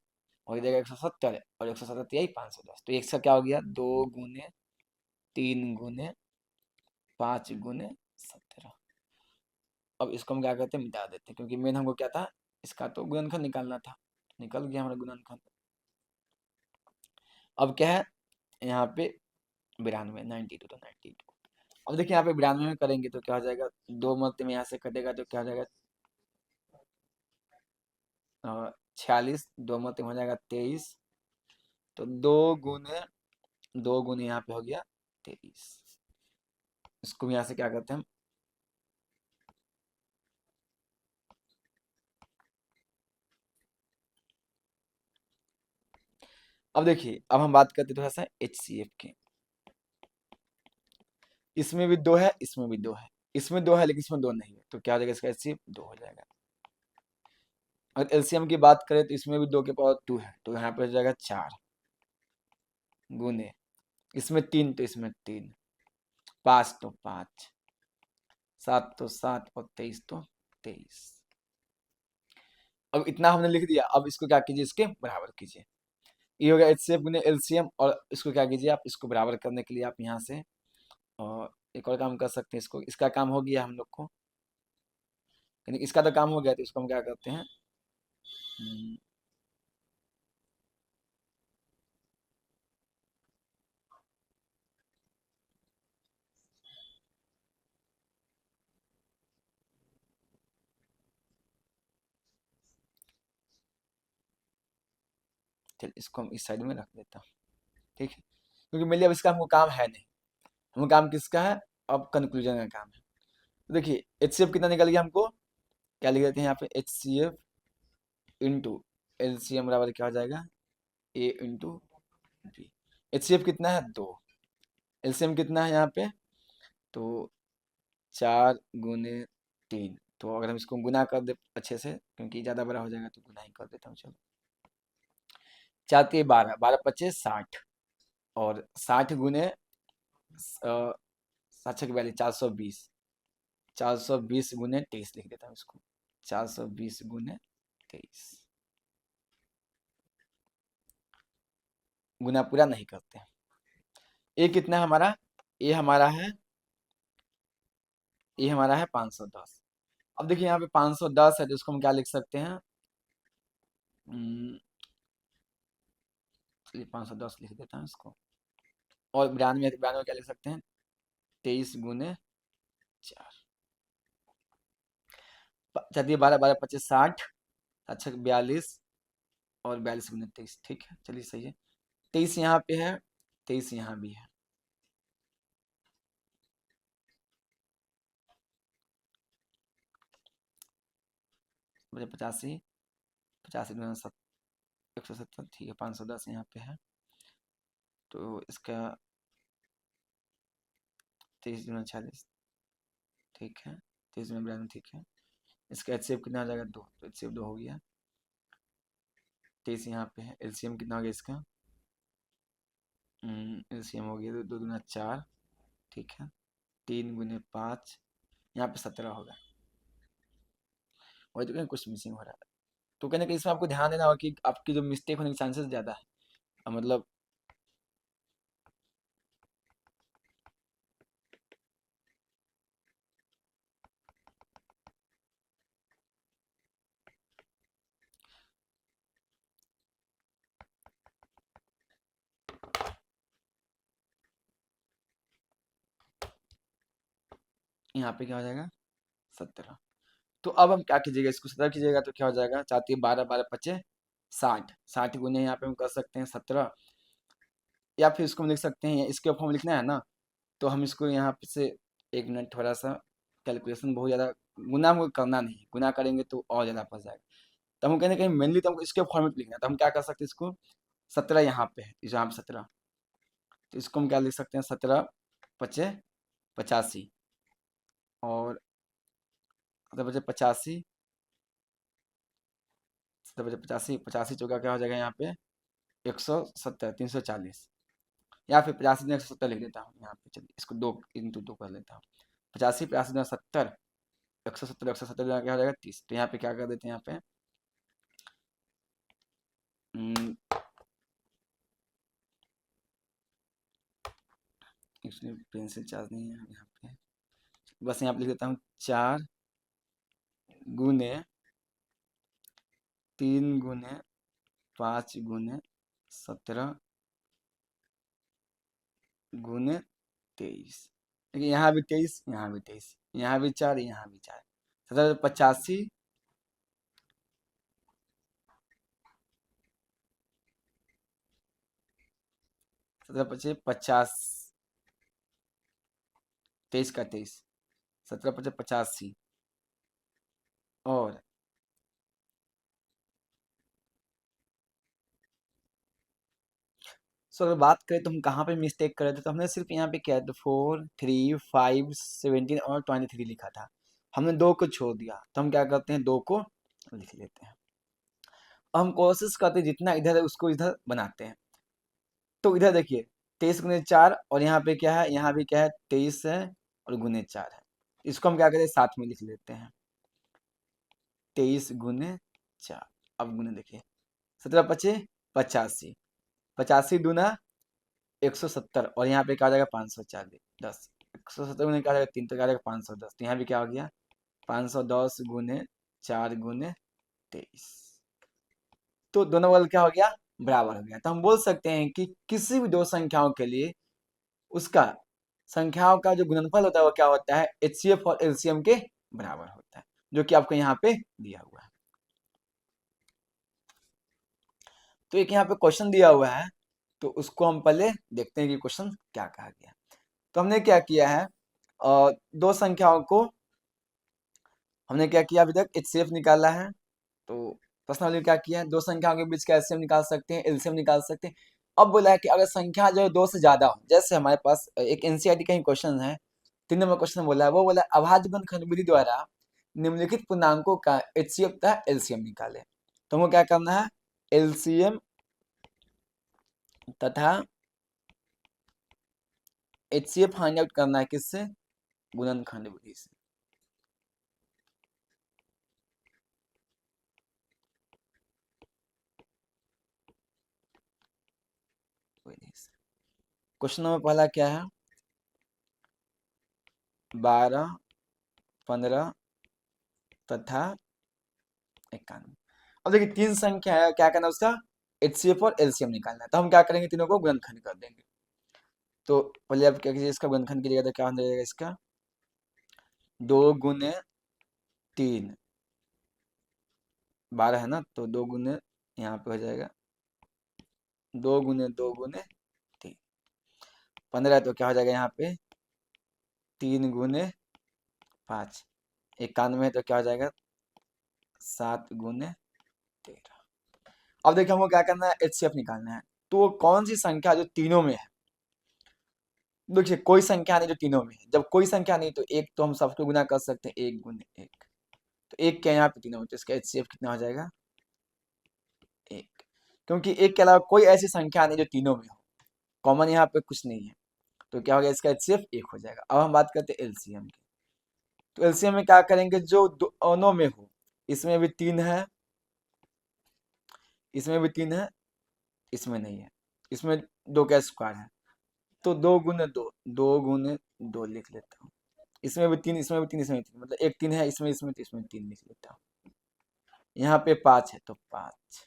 हो जाएगा 170, और 170 यही 510, तो एक का क्या हो गया, 2 गुने 3 गुने 5 गुने 17। अब इसको हम क्या करते हैं, मिटा देते हैं, क्योंकि मेन हमको क्या था, इसका तो गुणनखंड निकालना था, निकल गया हमारा गुणनखंड। अब क्या है यहाँ पे 92, 92, तो 92। अब देखिए यहाँ पे 92 में करेंगे तो क्या हो जाएगा, 2 मत में यहाँ से कटेगा तो क्या हो जाएगा 46, 2 मत में हो जाएगा 23, तो 2 गुने यहाँ पे हो गया 23। इसको भी यहाँ से क्या करते हैं हम, अब देखिए अब हम बात करते हैं थोड़ा सा एचसीएफ की। इसमें भी 2 है, इसमें भी 2 है, इसमें 2 है लेकिन इसमें 2 नहीं है, तो क्या हो जाएगा इसका एचसीएफ 2 हो जाएगा। अगर एलसीएम की बात करें तो इसमें भी 2 के पावर 2 है, तो यहाँ पे हो जाएगा 4 गुने, इसमें 3 तो इसमें 3, 5 तो 5, 7 तो 7 और 23 तो 23। अब इतना हमने लिख दिया, अब इसको क्या कीजिए, इसके बराबर कीजिए। ये हो गया एचसीएफ गुने एलसीएम, और इसको क्या कीजिए आप, इसको बराबर करने के लिए आप यहाँ से और एक और काम कर सकते हैं। इसको, इसका काम हो गया हम लोग को, यानी इसका तो काम हो गया, तो इसको हम क्या करते हैं, चल इसको हम इस साइड में रख देता हूँ, ठीक है, क्योंकि मेरे लिए अब इसका हमको काम है नहीं, हमको काम किसका है, अब कंक्लूजन का काम है। तो देखिए एचसीएफ कितना निकल गया हमको, क्या लिख देते हैं यहाँ पे, एचसीएफ इंटू एलसीएम बराबर क्या हो जाएगा, ए इंटू बी। एचसीएफ कितना है 2, एलसीएम कितना है यहाँ पे, तो 4 गुने 3, तो अगर हम इसको गुना कर दे अच्छे से, क्योंकि ज़्यादा बड़ा हो जाएगा तो गुना ही कर देता हूँ, चलो 4 3 12, 12 25 60, और 60 गुने 7 42 420, 420 गुने 23 लिख देता हूँ इसको, 420 गुने 23, गुना पूरा नहीं करते हैं। ए कितना है हमारा, ए हमारा है, ए हमारा है 510। अब देखिए यहाँ पे 510 है, तो इसको हम क्या लिख सकते हैं, चलिए 510 लिख देता हूँ इसको, और 92 92 क्या लिख सकते हैं, 23 गुने 4, चलिए 12 12 25 60, अच्छा 42, और 42 गुने 23, ठीक है, चलिए सही है। 23 यहाँ पे है, 23 यहाँ भी है, मुझे 85, 85 गुना 170, ठीक है, 510 यहाँ पे है, तो इसका 23 गुना 40, ठीक है, 23 गुना 92, ठीक है, इसका एचसीएफ कितना आ जाएगा 2, तो एचसीएफ 2 हो गया। 23 यहाँ पे है, एलसीएम कितना हो गया इसका, एलसीएम हो गया 2 दूना 4, ठीक है, 3 गुने 5, यहाँ पे 17 होगा, वही तो कहीं कुछ मिसिंग हो रहा है, तो कहने कि इसमें आपको ध्यान देना होगा कि आपकी जो मिस्टेक होने के चांसेस ज़्यादा है, मतलब यहाँ पे क्या हो जाएगा 17। तो अब हम क्या कीजिएगा, इसको 17 कीजिएगा तो क्या हो जाएगा, चाहती है 12 12 25 60, 60 गुने यहाँ पे हम कर सकते हैं 17, या फिर इसको हम लिख सकते हैं, इसके फॉर्म लिखना है ना, तो हम इसको यहाँ पे से, एक मिनट, थोड़ा सा कैलकुलेशन बहुत ज़्यादा, गुना हमको करना नहीं, गुना करेंगे तो और ज़्यादा फंस जाएगा, तो हम कहें कहीं मेनली तो हमको इसके फॉर्मेट लिखना है, तो हम क्या कर सकते हैं, इसको 17 यहाँ पे है, यहाँ पे 17, तो इसको हम क्या लिख सकते हैं, 17 पचे 85, और 17 पचे 85, 17 पचे 85, 85 चौका क्या हो जाएगा यहाँ पे 170, 340, या फिर 85 में 170 लिख देता हूँ यहाँ पे, चलिए इसको 2 इंटू 2 कर लेता हूँ, 85 85 में 70, 170 170 क्या हो जाएगा 30, तो यहाँ पे क्या कर देते हैं, यहाँ पे इसमें पेंसिल चार्ज नहीं है यहाँ पे, बस यहाँ पे लिख देता हूँ 4 गुने 3 गुने 5 गुने 17 गुने 23, देखिए यहाँ भी 23, यहाँ भी 23, यहाँ भी 4, यहाँ भी 4, 17 85, 17 पचे 50, 23 का 23, 17 पचे 85, और सो अगर बात करें तो हम कहाँ पे मिस्टेक कर रहे थे, तो हमने सिर्फ यहाँ पे क्या है, तो 4, 3, 5, 17 और 23 लिखा था। हमने 2 को छोड़ दिया, तो हम क्या करते हैं, 2 को लिख लेते हैं। हम कोशिश करते हैं जितना इधर है उसको इधर बनाते हैं। तो इधर देखिए 23 गुने 4 और यहाँ पे क्या है, यहाँ भी क्या है 23 है और गुने 4 है। इसको हम क्या करें, साथ में लिख लेते हैं, 23 गुने 4। अब गुने देखिए 17 पचे 85, 85 दूना 170 और यहाँ पे क्या आ जाएगा 540 10, 170 गुने क्या आ जाएगा 3, तो क्या आ जाएगा 510। तो यहाँ भी क्या हो गया 510 गुने 4 गुने 23। तो दोनों बगल क्या हो गया, बराबर हो गया। तो हम बोल सकते हैं कि किसी भी दो संख्याओं के लिए उसका संख्याओं का जो गुणनफल होता है वो क्या होता है, एचसीएफ और एलसीएम के बराबर होता है, जो कि आपको यहाँ पे दिया हुआ है। तो एक यहाँ पे क्वेश्चन दिया हुआ है, तो उसको हम पहले देखते हैं कि क्वेश्चन क्या कहा गया। तो हमने क्या किया है, दो संख्याओं को हमने क्या किया, अभी तक एचसीएफ निकाला है। तो प्रश्न वाले क्या किया है, दो संख्याओं के बीच का एलसीएम निकाल सकते हैं, एलसीएम निकाल सकते हैं। अब बोला है कि अगर संख्या जो है 2 से ज्यादा हो, जैसे हमारे पास एक एनसीईआरटी का ही क्वेश्चन है, 3 नंबर क्वेश्चन बोला है, वो बोला अभाज्य गुणनखंड विधि द्वारा निम्नलिखित पूर्णांकों का एचसीएफ तथा एलसीएम निकाले। तो हमको क्या करना है, एलसीएम तथा एचसीएफ फाइंड आउट करना है, किससे, गुणनखंड विधि से। क्वेश्चन नंबर पहला क्या है, 12, 15 तथा 51। अब देखिए 3 संख्या है, क्या करना है उसका एचसीएफ और एलसीएम निकालना है। तो हम क्या करेंगे, तीनों को गुणनखंड कर देंगे। तो पहले आप क्या कीजिए, इसका गुणनखंड कीजिएगा तो क्या हो जाएगा, इसका 2 गुने 3, 12 है ना, तो 2 गुने यहाँ पे हो जाएगा 2 गुने 2 गुने 3, 15 तो क्या हो जाएगा यहाँ पे 3 गुने 5, 91 तो क्या हो जाएगा 7 गुने 13। अब देखिए हमको क्या करना है, एचसीएफ निकालना है। तो कौन सी संख्या जो तीनों में है, देखिए कोई संख्या नहीं जो तीनों में है, जब कोई संख्या नहीं तो एक तो हम सबको गुना कर सकते हैं, 1 गुने 1, तो एक क्या यहाँ पे तीनों में, तो इसका एचसीएफ कितना हो जाएगा 1, क्योंकि एक के अलावा कोई ऐसी संख्या नहीं जो तीनों में हो, कॉमन यहाँ पे कुछ नहीं है, तो क्या हो गया, इसका एचसीएफ 1 हो जाएगा। अब हम बात करते हैं एलसीएम की। तो एलसीएम में क्या करेंगे, जो दोनों में हो, इसमें भी 3 है, इसमें भी 3 है, इसमें नहीं है, इसमें 2 का स्क्वायर है, तो 2 गुने 2, 2 गुने 2 लिख लेता हूँ। इसमें भी 3, इसमें भी 3, इसमें भी 3, मतलब एक 3 है इसमें, इसमें तो इसमें 3 लिख लेता हूँ। यहाँ पे 5 है तो 5,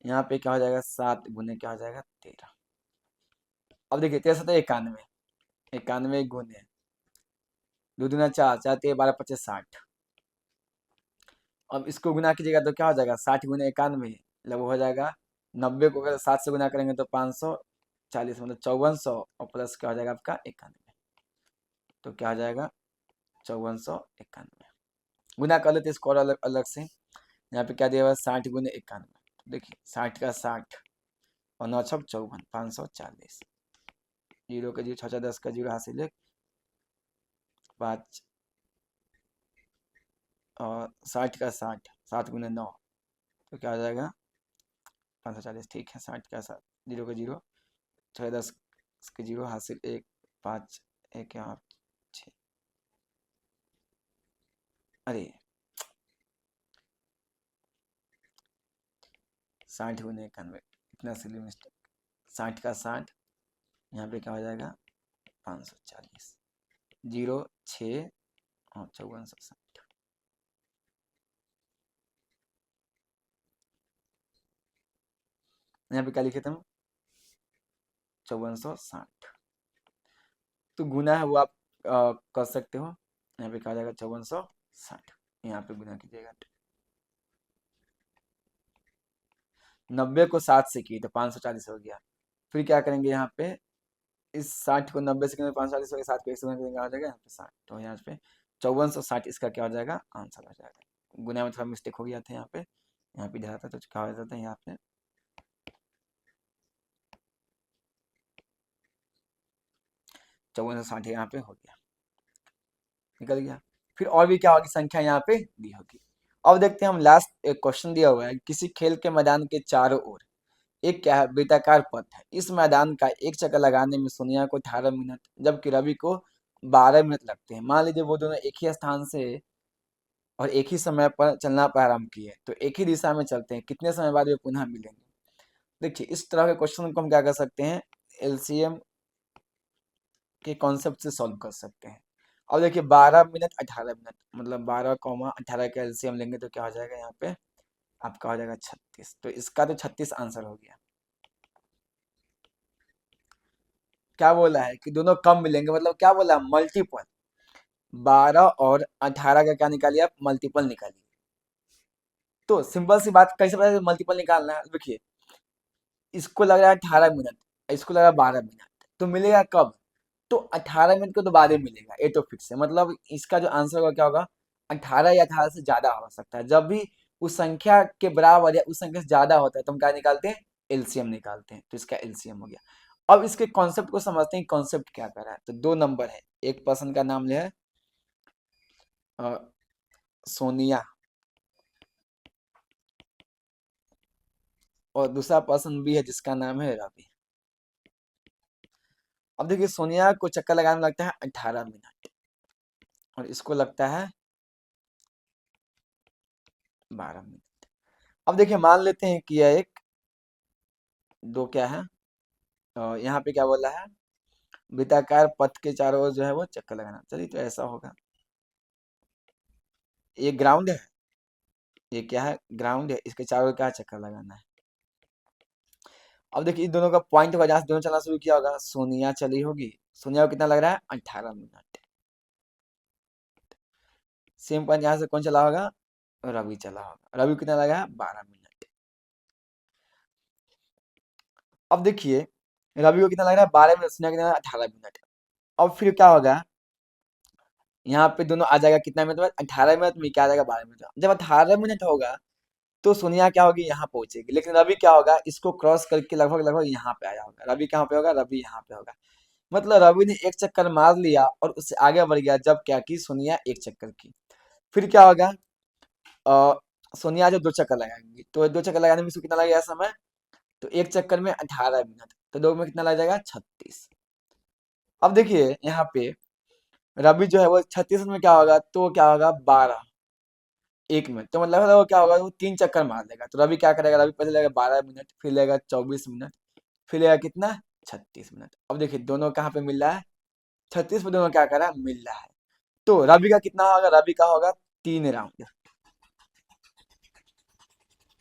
यहाँ पे क्या हो जाएगा 7 गुने क्या हो जाएगा 13। अब देखिए 13 तो 91, 91 गुने 2 दूना 4, 4 3 12 25 60। अब इसको गुना कीजिएगा तो क्या हो जाएगा 60 गुने 91, लगभग हो जाएगा 90 को अगर 7 से गुना करेंगे तो 540, मतलब 5400 और प्लस क्या हो जाएगा आपका 91, तो क्या हो जाएगा 5491। गुना कर लेते इसको और अलग अलग से, यहाँ पे क्या दिया हुआ है 60 गुने 91, देखिए 60 का 60 और 9 छक 54, 540, जीरो का जीरो, 6 10 का जीरो हासिल 5 और 60 का 60, 7 गुने 9, तो क्या हो जाएगा 540। ठीक है, 60 का 7, जीरो का जीरो, 6 10 के जीरो हासिल 1 5 1 यहाँ 6, अरे 60 गुने 91, इतना सिली मिस्टेक, 60 का 60, यहाँ पे क्या हो जाएगा 540, जीरो 6 और 5460। यहाँ पे क्या लिखे थे हम 5460, तो गुना है वो आप कर सकते हो। यहाँ पे क्या हो जाएगा 5460, यहाँ पे गुना कीजिएगा। 90 को 7 से किए तो 540 हो गया, फिर क्या करेंगे यहाँ पे इस 60 को 90 से किए 540 हो गया, 7 को 1 से गुना करेंगे आ जाएगा यहाँ पे 60, तो यहाँ पे 5460 इसका क्या हो जाएगा आंसर हो जाएगा। गुना में थोड़ा मिस्टेक हो गया था यहाँ पे, यहाँ पे इधर आता तो क्या हो जाता है यहाँ पे 5460 यहाँ पे हो गया, निकल गया। फिर और भी क्या होगी संख्या यहाँ पे दी होगी। अब देखते हैं हम लास्ट एक क्वेश्चन दिया हुआ है, किसी खेल के मैदान के चारों ओर एक क्या है वृत्ताकार पथ है, इस मैदान का एक चक्कर लगाने में सोनिया को 18 मिनट जबकि रवि को 12 मिनट लगते हैं। मान लीजिए वो दोनों एक ही स्थान से और एक ही समय पर चलना प्रारंभ किए, तो एक ही दिशा में चलते हैं, कितने समय बाद वे पुनः मिलेंगे। देखिए इस तरह के क्वेश्चन को हम क्या कर सकते हैं, एलसीएम के कॉन्सेप्ट से सॉल्व कर सकते हैं। अब देखिए 12 मिनट 18 मिनट मतलब 12, 18 का एलसीएम लेंगे तो क्या हो जाएगा, यहाँ पे आपका हो जाएगा 36। तो इसका तो 36 आंसर हो गया। क्या बोला है कि दोनों कम मिलेंगे, मतलब क्या बोला मल्टीपल, 12 और 18 का क्या निकालिए आप, मल्टीपल निकालिए। तो सिंपल सी बात, कैसे पता मल्टीपल निकालना है, देखिए इसको लग रहा है 18 मिनट, इसको लग रहा है 12 मिनट, तो मिलेगा कब, तो 18 मिनट को तो बाद में मिलेगा, ये तो फिक्स है। मतलब इसका जो आंसर होगा क्या होगा, 18 या 18 से ज्यादा हो सकता है। जब भी उस संख्या के बराबर या उस संख्या से ज्यादा होता है तो हम क्या निकालते हैं, एलसीएम निकालते हैं। तो इसका एलसीएम हो गया। अब इसके कॉन्सेप्ट को समझते हैं, कॉन्सेप्ट क्या कर रहा है। तो दो नंबर है, एक पर्सन का नाम है सोनिया और दूसरा पर्सन भी है जिसका नाम है रवि। अब देखिए सोनिया को चक्कर लगाने में लगता है 18 मिनट और इसको लगता है 12 मिनट। अब देखिए मान लेते हैं कि यह एक दो क्या है, यहाँ पे क्या बोला है, वृत्ताकार पथ के चारों ओर जो है वो चक्कर लगाना। चलिए तो ऐसा होगा, ये ग्राउंड है, ये क्या है ग्राउंड है, इसके चारों ओर क्या चक्कर लगाना है। अब देखिए इन दोनों का पॉइंट होगा जहां से दोनों चलना शुरू किया होगा, सोनिया चली होगी, सोनिया को कितना लग रहा है 18 मिनट। सेम पॉइंट यहाँ से कौन चला होगा, रवि चला होगा, रवि को कितना लगा है 12 मिनट। अब देखिए रवि को कितना लग रहा है 12 मिनट, सोनिया को कितना 18 मिनट। अब फिर क्या होगा, यहाँ पे दोनों आ जाएगा कितना मिनट बाद, 18 मिनट में क्या आ जाएगा 12 मिनट। जब 18 मिनट होगा तो सोनिया क्या होगी, यहाँ पहुंचेगी, लेकिन रवि क्या होगा, इसको क्रॉस करके लगभग लगभग यहाँ पे आया होगा। रवि कहाँ पे होगा, रवि यहाँ पे होगा। मतलब रवि ने एक चक्कर मार लिया और उससे आगे बढ़ गया, जब क्या की सोनिया एक चक्कर की। फिर क्या होगा, सोनिया जो दो चक्कर लगाएंगी, तो दो चक्कर लगाने में इसको कितना लगेगा समय, तो एक चक्कर में 18 मिनट, तो दो में कितना लग जाएगा 36। अब देखिए यहाँ पे रवि जो है वो 36 में क्या होगा, तो क्या होगा 12 एक मिनट, तो मतलब वो क्या होगा, वो तीन चक्कर मार देगा। तो रवि क्या करेगा, रवि पहले लेगा 12 मिनट, फिर लेगा 24 मिनट, फिर लेगा कितना 36 मिनट। अब देखिए दोनों कहाँ पे मिल रहा है, 36 पे दोनों क्या कर रहा है, मिल रहा है। तो रवि का कितना होगा, रवि का होगा 3 राउंड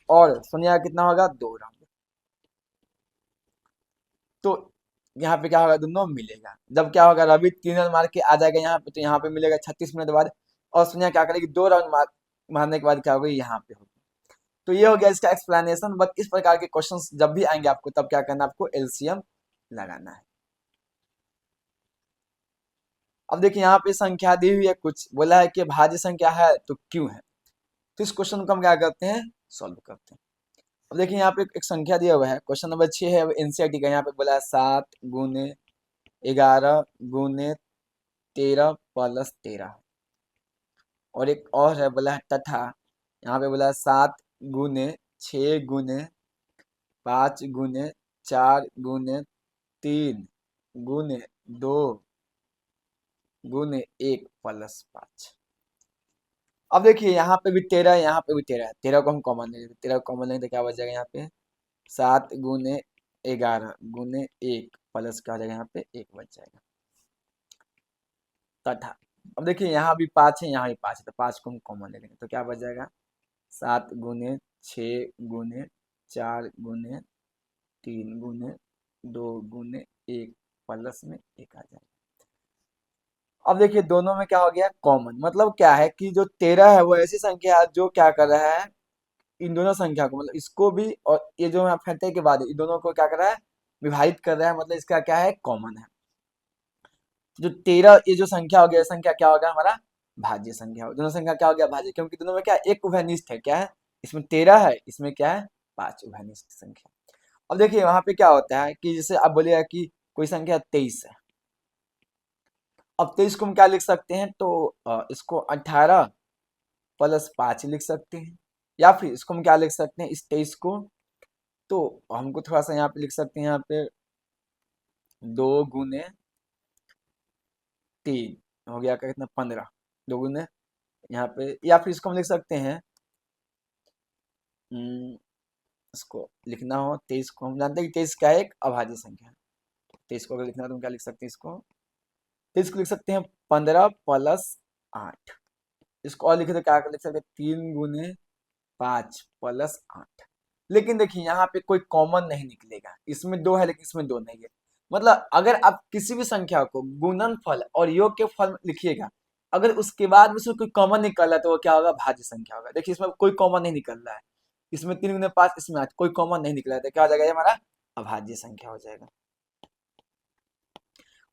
और सोनिया का कितना होगा 2 राउंड। तो यहाँ पे क्या होगा, दोनों मिलेगा। जब क्या होगा, रवि 3 रन मार के आ जाएगा यहाँ पे, तो यहाँ पे मिलेगा 36 मिनट बाद, और सोनिया क्या करेगी 2 राउंड मारने के बाद क्या होगी, यहाँ पे होगी। तो ये हो गया इसका एक्सप्लेनेशन। बट इस प्रकार के क्वेश्चंस जब भी आएंगे आपको, तब क्या करना है, आपको एलसीएम लगाना है। अब देखिए यहाँ पे संख्या दी हुई है, कुछ बोला है कि भाज्य संख्या है तो क्यों है। तो इस क्वेश्चन को हम क्या करते हैं, सॉल्व करते हैं। अब देखिए यहाँ पे एक संख्या दिया हुआ है, क्वेश्चन नंबर 6 है एनसीईआरटी का। यहाँ पे बोला है 7 × 11 × 13 + 13, और एक और है बोला है तथा, यहाँ पे बोला है 7 × 6 × 5 × 4 × 2 × 1 + 5। अब देखिए यहाँ पे भी 13 है, यहाँ पे भी 13 है, 13 को हम कॉमन ले लेते, 13 को कॉमन लेंगे तो क्या बच जाएगा, यहाँ पे 7 × 11 × 1 प्लस क्या हो जाएगा, यहाँ पे 1 बच जाएगा तथा। अब देखिए यहाँ भी 5 है, यहाँ भी 5 है, तो 5 को हम कॉमन ले लेंगे तो क्या बच जाएगा, 7 × 6 × 4 × 3 × 2 × 1 प्लस में 1 आ जाएगा। अब देखिए दोनों में क्या हो गया कॉमन, मतलब क्या है कि जो 13 है वो ऐसी संख्या है जो क्या कर रहा है, इन दोनों संख्या को, मतलब इसको भी और ये जो यहाँ फैक्टर के बाद इन दोनों को क्या कर रहा है, विभाजित कर रहा है, मतलब इसका क्या है कॉमन है। जो 13 ये जो संख्या हो गया, संख्या क्या होगा हमारा भाज्य संख्या हो, दोनों संख्या क्या हो गया भाज्य, क्योंकि दोनों में क्या एक उभयनिष्ठ है, क्या है इसमें 13 है, इसमें क्या है 5 उभयनिष्ठ संख्या। अब देखिए वहां पे क्या होता है कि जैसे आप बोलिएगा कि कोई संख्या 23 है, अब 23 को हम क्या लिख सकते हैं, तो इसको 18 प्लस 5 लिख सकते हैं, या फिर इसको हम क्या लिख सकते हैं, इस 23 को, तो हमको थोड़ा सा यहाँ पे लिख सकते हैं, यहाँ पे 2 गुने 3 हो गया, क्या कितना 15, 2 गुने यहाँ पे, या फिर इसको हम लिख सकते हैं, इसको लिखना हो 23 को, हम जानते हैं कि 23 क्या है, एक अभाज्य संख्या है। 23 को अगर लिखना है तो हम क्या लिख सकते हैं, इसको 23 को लिख सकते हैं 15 + 8। इसको और लिखे तो क्या लिख सकते हैं, 3 गुने 5 + 8। लेकिन देखिए यहाँ पे कोई कॉमन नहीं निकलेगा, इसमें 2 है लेकिन इसमें 2 नहीं है। मतलब अगर आप किसी भी संख्या को गुणनफल और योग के फल में लिखिएगा, अगर उसके बाद उसमें कोई कॉमन निकल रहा है तो वो क्या होगा, भाज्य संख्या होगा। देखिए इसमें कोई कॉमन नहीं निकल रहा है, इसमें 3 गुने 5, इसमें 8, कोई कॉमन नहीं निकला है, तो क्या हो जाएगा, ये हमारा अभाज्य संख्या हो जाएगा।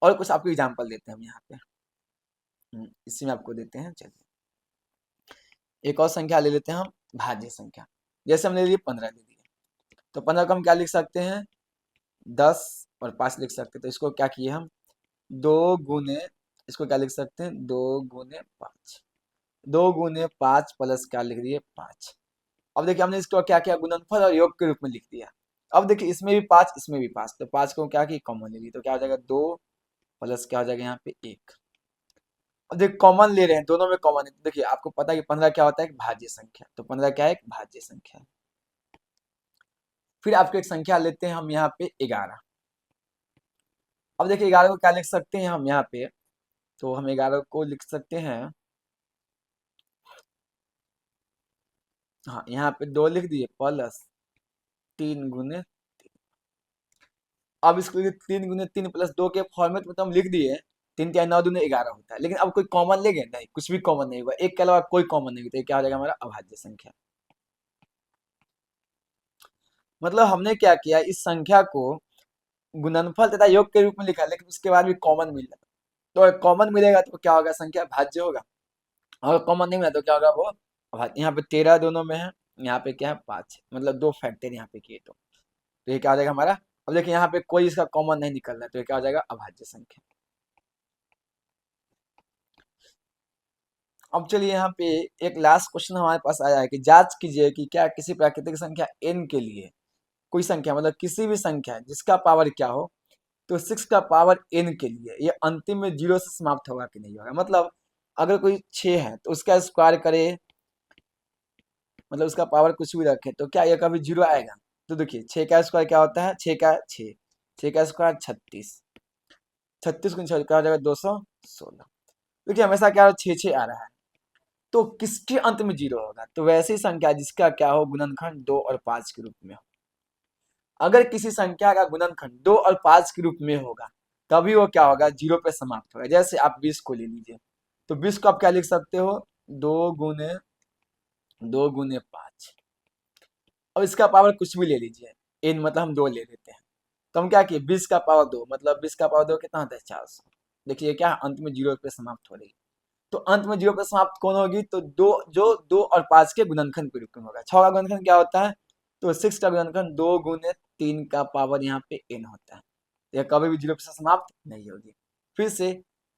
और कुछ आपको एग्जाम्पल देते हैं हम यहाँ पे, इसी में आपको देते हैं। चलिए एक और संख्या ले लेते हैं हम, भाज्य संख्या। जैसे हमने ले लिए 15 ले लिए, तो 15 को हम क्या लिख सकते हैं, 10 और 5 लिख सकते हैं। तो इसको क्या किए हम, 2 गुने, इसको क्या लिख सकते हैं, 2 गुने 5, 2 गुने 5 प्लस क्या लिख दिए 5। अब देखिए हमने इसको क्या किया, गुणनफल और योग के रूप में लिख दिया। अब देखिए इसमें भी 5, इसमें भी 5, तो 5 को क्या की कॉमन ले ली, तो क्या हो जाएगा 2 प्लस क्या हो जाएगा यहाँ पे 1। अब देखिए कॉमन ले रहे हैं, दोनों में कॉमन है, तो देखिए आपको पता है कि 15 क्या होता है, एक भाज्य संख्या, तो 15 क्या है, एक भाज्य संख्या। फिर आपको एक संख्या लेते हैं हम यहाँ पे 11। अब देखिए 11 को क्या लिख सकते हैं हम यहाँ पे, तो हम 11 को लिख सकते हैं, हाँ यहाँ पे 2 लिख दिए प्लस 3 गुने। अब इसको 3 गुने 3 प्लस 2 के फॉर्मेट में तो हम लिख दिए, 3×3=9 11 होता है, लेकिन अब कोई कॉमन लेंगे नहीं, कुछ भी कॉमन नहीं होगा, एक के अलावा कोई कॉमन नहीं होता, क्या हो जाएगा हमारा अभाज्य संख्या। मतलब हमने क्या किया, इस संख्या को गुणनफल तथा योग के रूप में लिखा, लेकिन उसके बाद भी कॉमन मिल रहा, तो कॉमन मिलेगा तो क्या होगा, संख्या भाज्य होगा, और कॉमन नहीं मिला तो क्या होगा, वो अभाज्य। यहाँ पे 13 दोनों में है, यहाँ पे क्या है 5, मतलब 2 फैक्टर यहाँ पे किए, तो ये क्या हो जाएगा हमारा। अब देखिए यहाँ पे कोई इसका कॉमन नहीं निकल रहा है, तो ये क्या हो जाएगा अभाज्य संख्या। अब चलिए यहाँ पे एक लास्ट क्वेश्चन हमारे पास आया है कि जांच कीजिए कि क्या किसी प्राकृतिक संख्या n के लिए, कोई संख्या मतलब किसी भी संख्या जिसका पावर क्या हो, तो 6 का पावर n के लिए ये अंतिम में 0 से समाप्त होगा कि नहीं होगा। मतलब अगर कोई 6 है तो उसका स्क्वायर करे, मतलब उसका पावर कुछ भी रखे, तो क्या ये कभी 0 आएगा। तो देखिए 6 का स्क्वायर क्या होता है, 6 का स्क्वायर 36, 36 गुना 6 क्या हो जाएगा 216। देखिए हमेशा क्या 6 आ रहा है, तो किसके अंत में 0 होगा, तो वैसी संख्या जिसका क्या हो गुणनखंड 2 और 5 के रूप में हो। अगर किसी संख्या का गुणनखंड 2 और 5 के रूप में होगा, तभी वो क्या होगा 0 पे समाप्त होगा। जैसे आप 20 को ले लीजिए, तो 20 को आप क्या लिख सकते हो, 2 गुने 5। अब इसका पावर कुछ भी ले लीजिए, n मतलब हम 2 ले लेते हैं, तो हम क्या किए 20 का पावर 2, मतलब 20 का पावर 2 कितना होता है 400। देखिए क्या अंत में 0 पे समाप्त हो रही है, तो अंत में 0 पे समाप्त कौन होगी, तो 2, जो 2 और 5 के गुणनखंड के रूप में होगा। 6 का गुणनखंड क्या होता है, तो 6 का गुणनखंड 2 गुने 3 का पावर यहाँ पे n होता है, यह कभी भी 0 से समाप्त नहीं होगी। फिर से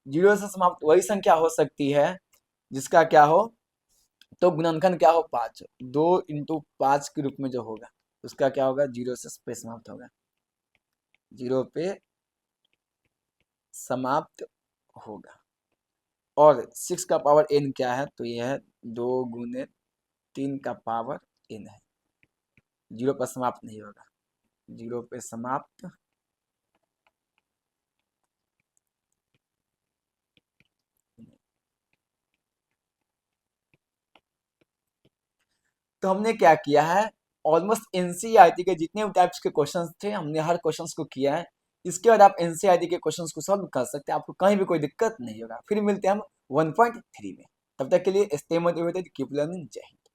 0 से समाप्त वही संख्या हो सकती है जिसका क्या हो, तो गुणनखंड क्या हो 5, 2 × 5 के रूप में जो होगा उसका क्या होगा 0 से पे समाप्त होगा, 0 पे समाप्त होगा। और 6 का पावर n क्या है, तो यह है 2 गुने 3 का पावर n है, 0 पर समाप्त नहीं होगा, 0 पे समाप्त तो हमने क्या किया है, ऑलमोस्ट एनसीईआरटी के जितने भी टाइप्स के क्वेश्चंस थे हमने हर क्वेश्चंस को किया है। इसके बाद आप एनसीईआरटी के क्वेश्चंस को सॉल्व कर सकते हैं, आपको कहीं भी कोई दिक्कत नहीं होगा। फिर मिलते हैं हम 1.3 में, तब तक के लिए स्टे मोटिवेटेड, कीप लर्निंग, जय हिंद।